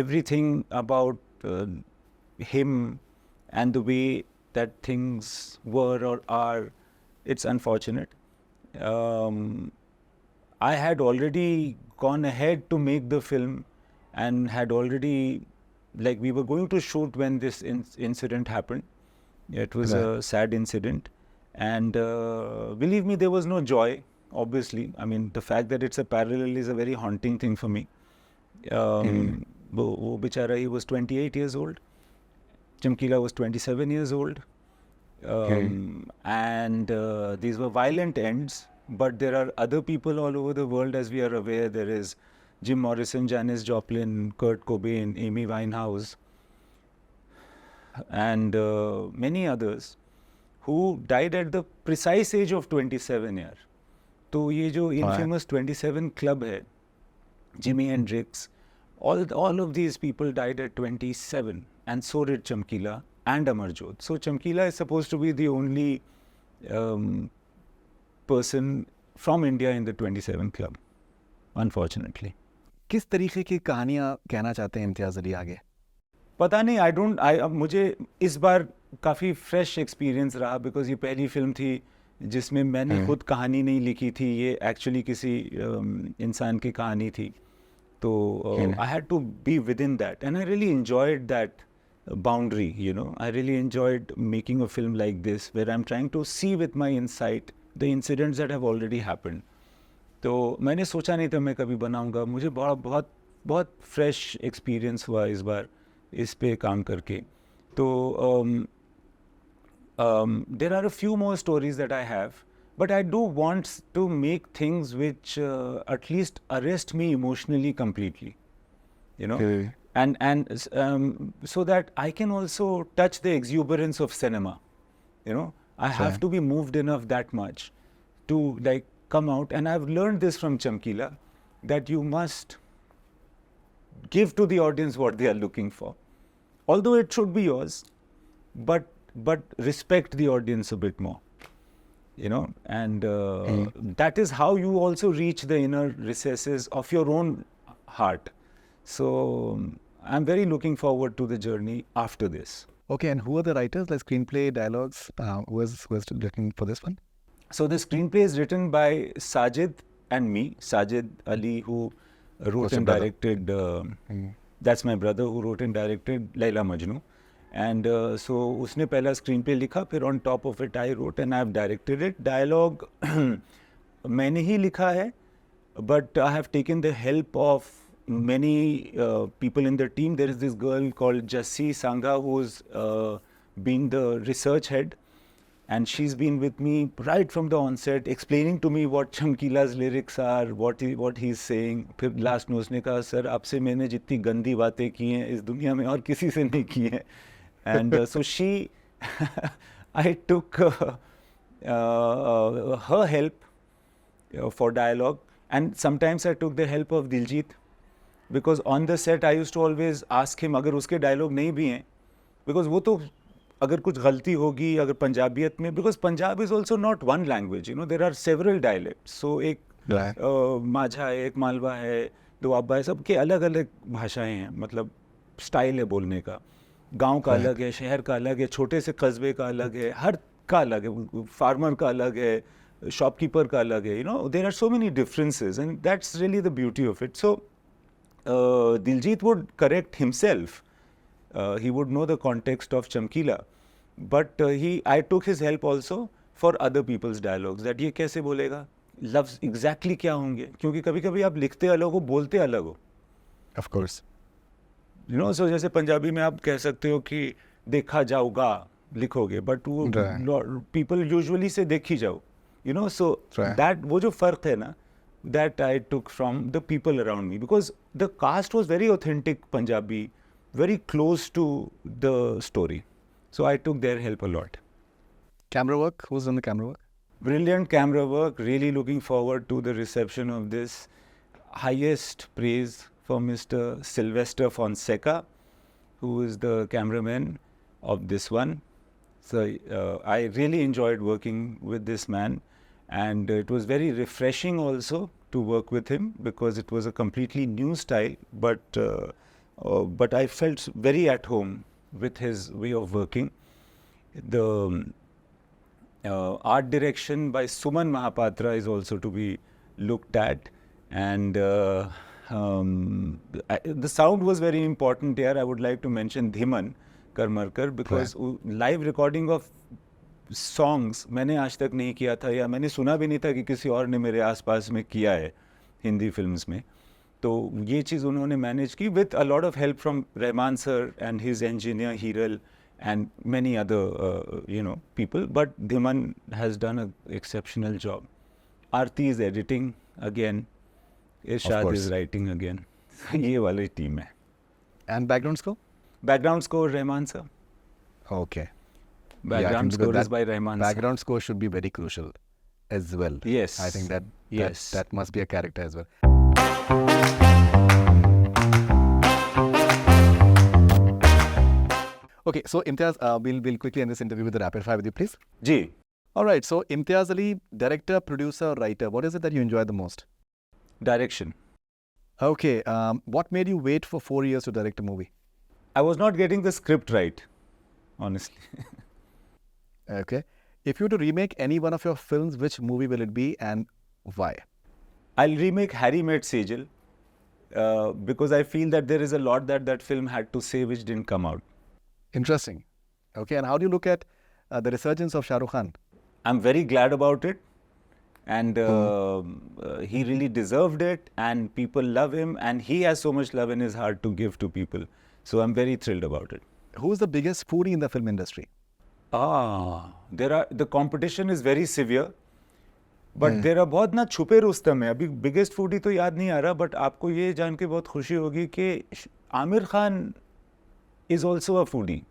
Everything about him and the way that things were or are, it's unfortunate. I had already gone ahead to make the film and had already, like, we were going to shoot when this incident happened. It was a sad incident. And believe me, there was no joy, obviously. I mean, the fact that it's a parallel is a very haunting thing for me. वो बेचारा, he was 28 years old. Chamkila was 27 years old. And these were violent ends, but there are other people all over the world, as we are aware. There is Jim Morrison, Janis Joplin, Kurt Cobain, Amy Winehouse, and many others who died at the precise age of 27 year. तो ये जो infamous 27 club है, Jimi Hendrix, all of these people died at 27, and so did Chamkila and Amarjot. So Chamkila is supposed to be the only person from India in the 27 club, unfortunately. किस तरीके की कहानियाँ कहना चाहते हैं इम्तियाज़ अली आगे? पता नहीं, मुझे इस बार काफ़ी फ्रेश एक्सपीरियंस रहा, बिकॉज ये पहली फिल्म थी जिसमें मैंने खुद कहानी नहीं लिखी थी. ये एक्चुअली किसी इंसान की कहानी थी. तो I had to be within that, and I really enjoyed that boundary, you know. I really enjoyed making a film like this, where I'm trying to see with my insight the incidents that have already happened. तो मैंने सोचा नहीं था मैं कभी बनाऊंगा. मुझे बहुत फ्रेश एक्सपीरियंस हुआ इस बार इस पे काम करके. तो there are a few more stories that I have, but I do want to make things which at least arrest me emotionally completely, you know. And so that I can also touch the exuberance of cinema, you know. I have to be moved enough that much to like come out, and I've learned this from Chamkila, that you must give to the audience what they are looking for, although it should be yours, but respect the audience a bit more, you know. And that is how you also reach the inner recesses of your own heart. So I'm very looking forward to the journey after this. Okay, and who are the writers, like screenplay, dialogues? Who is written for this one? So the screenplay is written by Sajid and me. Sajid Ali, who wrote and directed, that's my brother, who wrote and directed Laila Majnu. And so उसने पहला screenplay लिखा, फिर on top of it I wrote and I've directed it. Dialogue मैंने ही लिखा है, but I have taken the help of many people in the team. There is this girl called Jassi Sangha, who's been the research head, and she's been with me right from the onset, explaining to me what Chamkila's lyrics are, what he's saying. फिर last में उसने कहा, sir आपसे मैंने जितनी गंदी बातें की हैं इस दुनिया में और किसी से नहीं की हैं. And so she, I took her help for dialogue, and sometimes I took the help of Diljit, because on the set I used to always ask him अगर उसके dialogue नहीं भी हैं, because वो तो अगर कुछ गलती होगी अगर पंजाबियत में, because Punjab is also not one language, you know, there are several dialects. So एक माझा है, एक मालवा है, दोआबा है, सबके अलग अलग भाषाएं हैं, मतलब स्टाइल है बोलने का. गांव का अलग है, शहर का अलग है, छोटे से कस्बे का अलग है, हर का अलग है, फार्मर का अलग है, शॉपकीपर का अलग है, you know, there are so many differences, and that's really the beauty of it. So Diljit would correct himself. He would know the context of Chamkila, but I took his help also for other people's dialogues. That ये कैसे बोलेगा, लफ्ज़ exactly क्या होंगे, क्योंकि कभी-कभी आप लिखते अलग हो, बोलते अलग हो. Of course. You know, so जैसे पंजाबी में आप कह सकते हो कि देखा जाऊगा लिखोगे, but वो people usually say देखी जाओ. You know, so that वो जो फ़र्क है ना, that I took from the people around me, because the cast was very authentic Punjabi, very close to the story. So I took their help a lot. Camera work? Who's done the camera work? Brilliant camera work. Really looking forward to the reception of this. Highest praise for Mr. Sylvester Fonseca, who is the cameraman of this one. So I really enjoyed working with this man. And it was very refreshing also to work with him, because it was a completely new style, but I felt very at home with his way of working. The art direction by Suman Mahapatra is also to be looked at, and the sound was very important here. I would like to mention Dhiman, थक कर मर कर, because live recording of songs मैंने आज तक नहीं किया था, या मैंने सुना भी नहीं था कि किसी और ने मेरे आसपास में किया है हिंदी फिल्म्स में. तो ये चीज़ उन्होंने मैनेज की with a lot of help from Rahman sir and his engineer Hiral and many other people, but Dhiman has done an exceptional job. Aarti is editing again, Irshad course. is writing again. ये वाली team है. And background score? Background score Rahman sir. Okay. Background because score is by Rahman sir. Background score should be very crucial as well. Yes. I think Yes. that must be a character as well. Okay, so Imtiaz, we'll quickly end this interview with a rapid fire with you, please. Ji. All right, so Imtiaz Ali, director, producer, writer, what is it that you enjoy the most? Direction. Okay, what made you wait for 4 years to direct a movie? I was not getting the script right, honestly. Okay, if you were to remake any one of your films, which movie will it be and why? I'll remake Harry Met Sejal because I feel that there is a lot that film had to say which didn't come out. Interesting. Okay, and how do you look at the resurgence of Shah Rukh Khan? I'm very glad about it, and he really deserved it, and people love him, and he has so much love in his heart to give to people. So I'm very thrilled about it. Who is the biggest foodie in the film industry? The competition is very severe, but there are बहुत ना छुपे रुस्तम है. अभी biggest foodie तो याद नहीं आ रहा, but आपको ये जान के बहुत खुशी होगी कि Aamir Khan is also a foodie,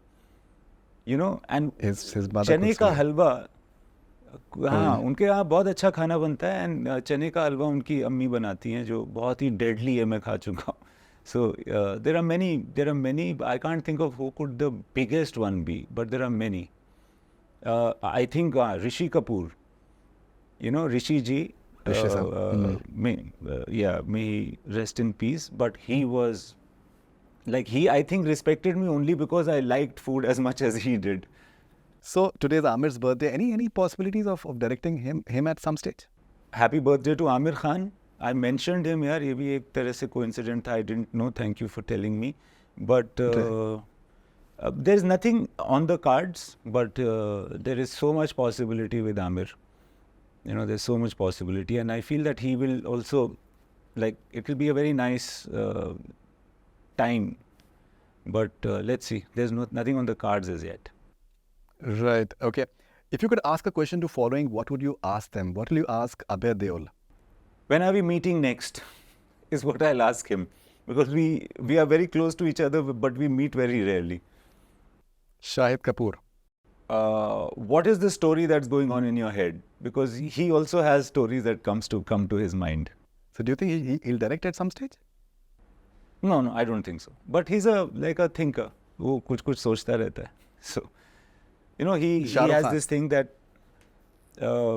and His mother चने cooks का well. हलवा, हाँ, उनके यहाँ बहुत अच्छा खाना बनता है, एंड चने का हलवा उनकी अम्मी बनाती हैं जो बहुत ही डेडली है, मैं खा चुका हूँ. So there are many. I can't think of who could the biggest one be, but there are many. I think Rishi Kapoor, Rishi ji. Rishi sir. May he rest in peace. But he was I think respected me only because I liked food as much as he did. So today's Amir's birthday. Any possibilities of directing him at some stage? Happy birthday to Amir Khan. I mentioned him यार, ये भी एक तरह से coincident था. I didn't know. Thank you for telling me. But there's nothing on the cards. But there is so much possibility with Amir. There's so much possibility, and I feel that he will also, it will be a very nice time. But let's see. There's nothing on the cards as yet. Right. Okay. If you could ask a question to following, what would you ask them? What will you ask Abhay Deol? When are we meeting next? Is what I'll ask him, because we are very close to each other, but we meet very rarely. Shahid Kapoor. What is the story that's going on in your head? Because he also has stories that come to his mind. So do you think he'll direct at some stage? No, I don't think so. But he's a thinker. वो कुछ सोचता रहता है. So, he has this thing that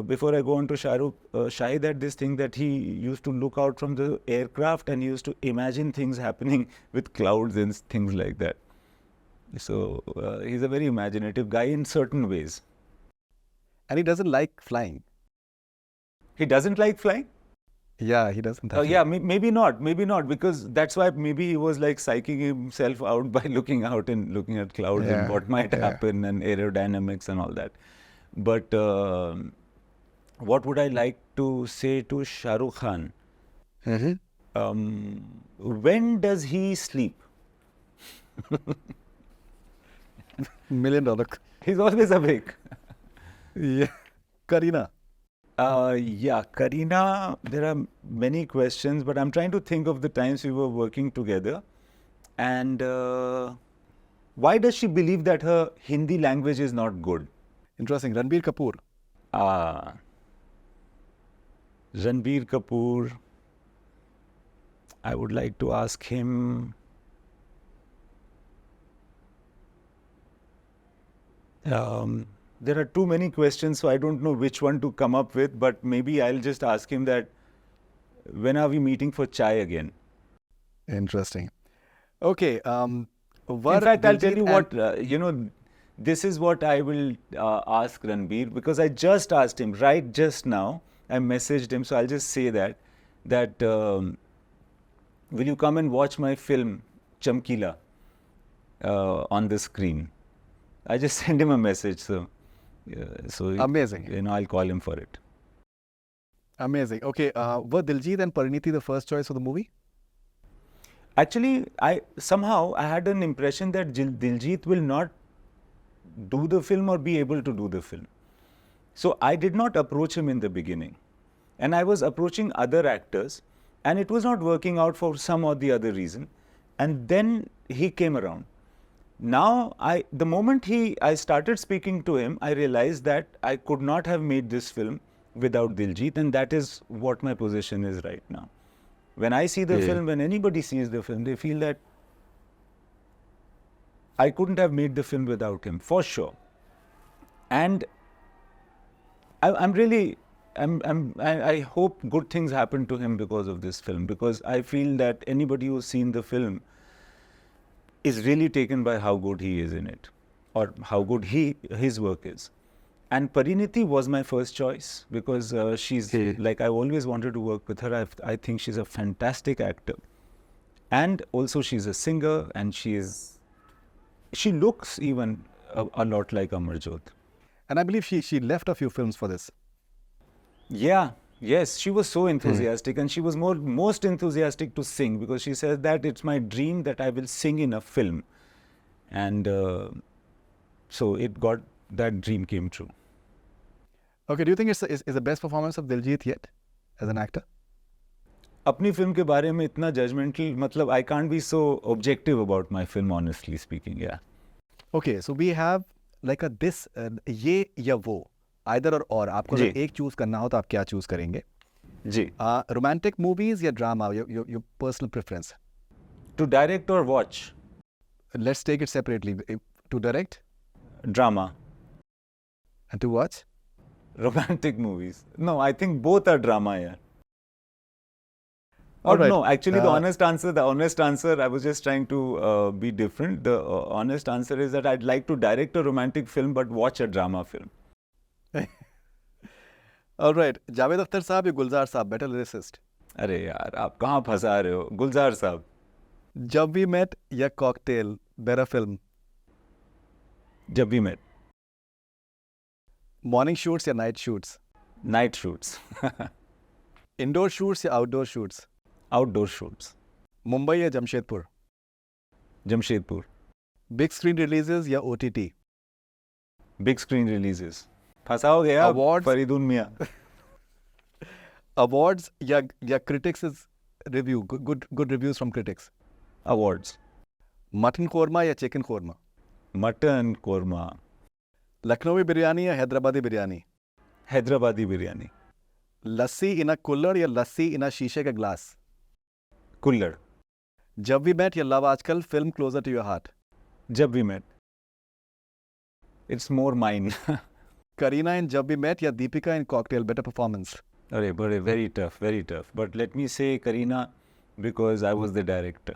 before I go on to Shahid had this thing that he used to look out from the aircraft and he used to imagine things happening with clouds and things like that. So he's a very imaginative guy in certain ways. And he doesn't like flying. He doesn't like flying? Yeah, he doesn't. Yeah, maybe not, because that's why maybe he was psyching himself out by looking out and looking at clouds and what might happen and aerodynamics and all that. But what would I like to say to Shah Rukh Khan? When does he sleep? $1 million. He's always awake. Yeah. Kareena. Kareena, there are many questions, but I'm trying to think of the times we were working together. And why does she believe that her Hindi language is not good? Interesting. Ranbir Kapoor. Ranbir Kapoor, I would like to ask him, there are too many questions, so I don't know which one to come up with, but maybe I'll just ask him that, when are we meeting for chai again? Interesting. Okay. In fact, I'll tell you what, this is what I will ask Ranbir, because I just asked him right just now. I messaged him, so I'll just say that will you come and watch my film Chamkila on the screen? I just send him a message. So Amazing. I'll call him for it. Amazing. Okay, were Diljit and Pariniti the first choice for the movie? Actually, I had an impression that Diljit will not do the film or be able to do the film. So I did not approach him in the beginning. And I was approaching other actors, and it was not working out for some or the other reason. And then he came around. Now, the moment I started speaking to him, I realized that I could not have made this film without Diljit, and that is what my position is right now. When I see the film, when anybody sees the film, they feel that I couldn't have made the film without him, for sure. And I hope good things happen to him because of this film, because I feel that anybody who's seen the film is really taken by how good he is in it, or how good his work is. And Pariniti was my first choice because she's like, I always wanted to work with her. I think she's a fantastic actor, and also she's a singer, and she looks even a lot like Amarjot. And I believe she left a few films for this. Yes, she was so enthusiastic, and she was most enthusiastic to sing, because she says that it's my dream that I will sing in a film. And so that dream came true. Okay, do you think it's the best performance of Diljit yet as an actor? अपनी film के बारे में इतना judgmental, मतलब I can't be so objective about my film, honestly speaking. Yeah. Okay, so we have like this ये या वो, either or आपको अगर एक चूज करना हो तो आप क्या चूज करेंगे? जी. Romantic movies या drama? Your personal preference. To direct or watch? Let's take it separately. To direct? Drama. And to watch? Romantic movies. No, I think both are drama. Yeah. Or right. No, actually the honest answer, I was just trying to be different. The honest answer is that I'd like to direct a romantic film but watch a drama film. All right. Javed Akhtar साहब या गुलजार साहब, better lyricist? अरे यार, आप कहाँ फंसा रहे हो? गुलजार साहब. जब वी मेट या कॉकटेल, better film? जब वी मेट. Morning shoots या night shoots? Night shoots. Indoor shoots या outdoor shoots? Outdoor shoots. Mumbai या Jamshedpur? Jamshedpur. Big screen releases या OTT? Big screen releases. फंसाओगे आप फरीदुन मियां. Awards या critics' review, good reviews from critics? Awards. Mutton korma या chicken korma? Mutton korma. Lucknowi biryani या हैदराबादी बिरयानी? हैदराबादी बिरयानी. लस्सी इन अ कुल्लड़ या लस्सी इन अ शीशे का ग्लास? कुल्लड़. जब वी मेट या Love Aajkal, film closer to your heart? Jab We Met. It's more mine. Kareena in Jab We Met या Deepika in Cocktail, better performance? अरे बड़े very tough. But let me say Kareena because I was the director.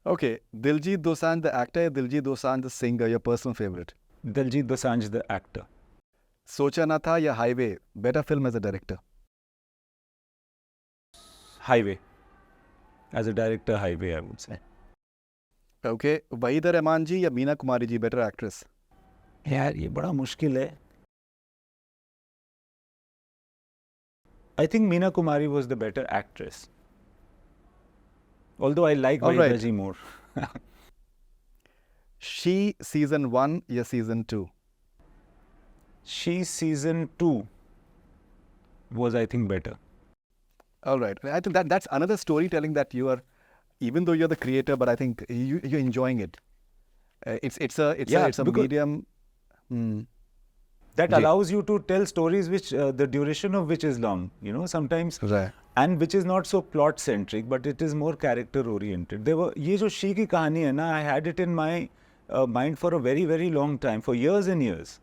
Okay, Diljit Dosanjh the actor या Diljit Dosanjh the singer, your personal favorite? Diljit Dosanjh the actor. सोचा ना था या highway, better film as a director? Highway. As a director, Highway, I would say. Okay, Waheeda Rehman ji या Meena Kumari ji, better actress? यार ये बड़ा मुश्किल है. I think Meena Kumari was the better actress. Although I like Vahida ji more. She season 1 या season 2? She season 2 was, I think, better. All right. I think that's another storytelling that you are, even though you're the creator, but I think you're enjoying it. It's a medium that allows you to tell stories which the duration of which is long, sometimes, right. And which is not so plot centric, but it is more character oriented. ये जो she की कहानी है ना, I had it in my mind for a very, very long time, for years and years.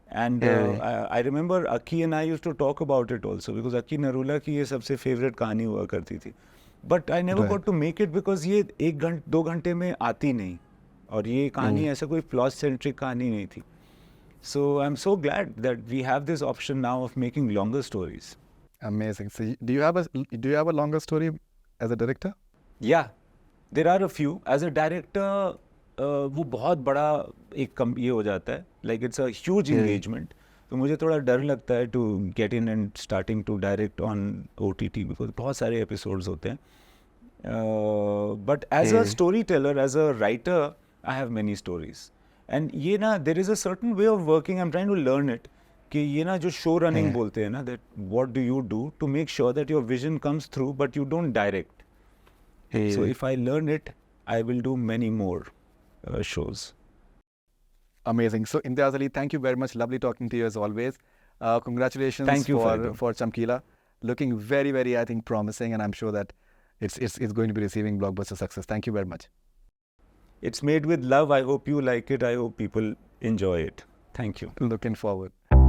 And I remember Aki and I used to talk about it also, because Aki Narula की ये सबसे favorite कहानी हुआ करती थी. But I never got to make it because ये 1-2 घंटे में आती नहीं, और ये कहानी ऐसा कोई plot centric कहानी नहीं थी. So I'm so glad that we have this option now of making longer stories. Amazing. So do you have a longer story as a director? Yeah, there are a few. As a director, वो बहुत बड़ा एक कम ये हो जाता है, like it's a huge engagement. तो मुझे थोड़ा डर लगता है to get in and starting to direct on OTT, because बहुत सारे एपिसोड्स होते हैं. But as a story teller, as a writer, I have many stories. And ये ना, there is a certain way of working, I am trying to learn it, कि ये ना जो शो रनिंग बोलते हैं ना, that what do you do to make sure that your vision comes through but you don't direct. So if I learn it, I will do many more shows. Amazing. So Imtiaz Ali, thank you very much. Lovely talking to you as always. Congratulations Thank you, Faridun. for Chamkila. Looking very, very, I think, promising, and I'm sure that it's going to be receiving blockbuster success. Thank you very much. It's made with love. I hope you like it. I hope people enjoy it. Thank you. Looking forward.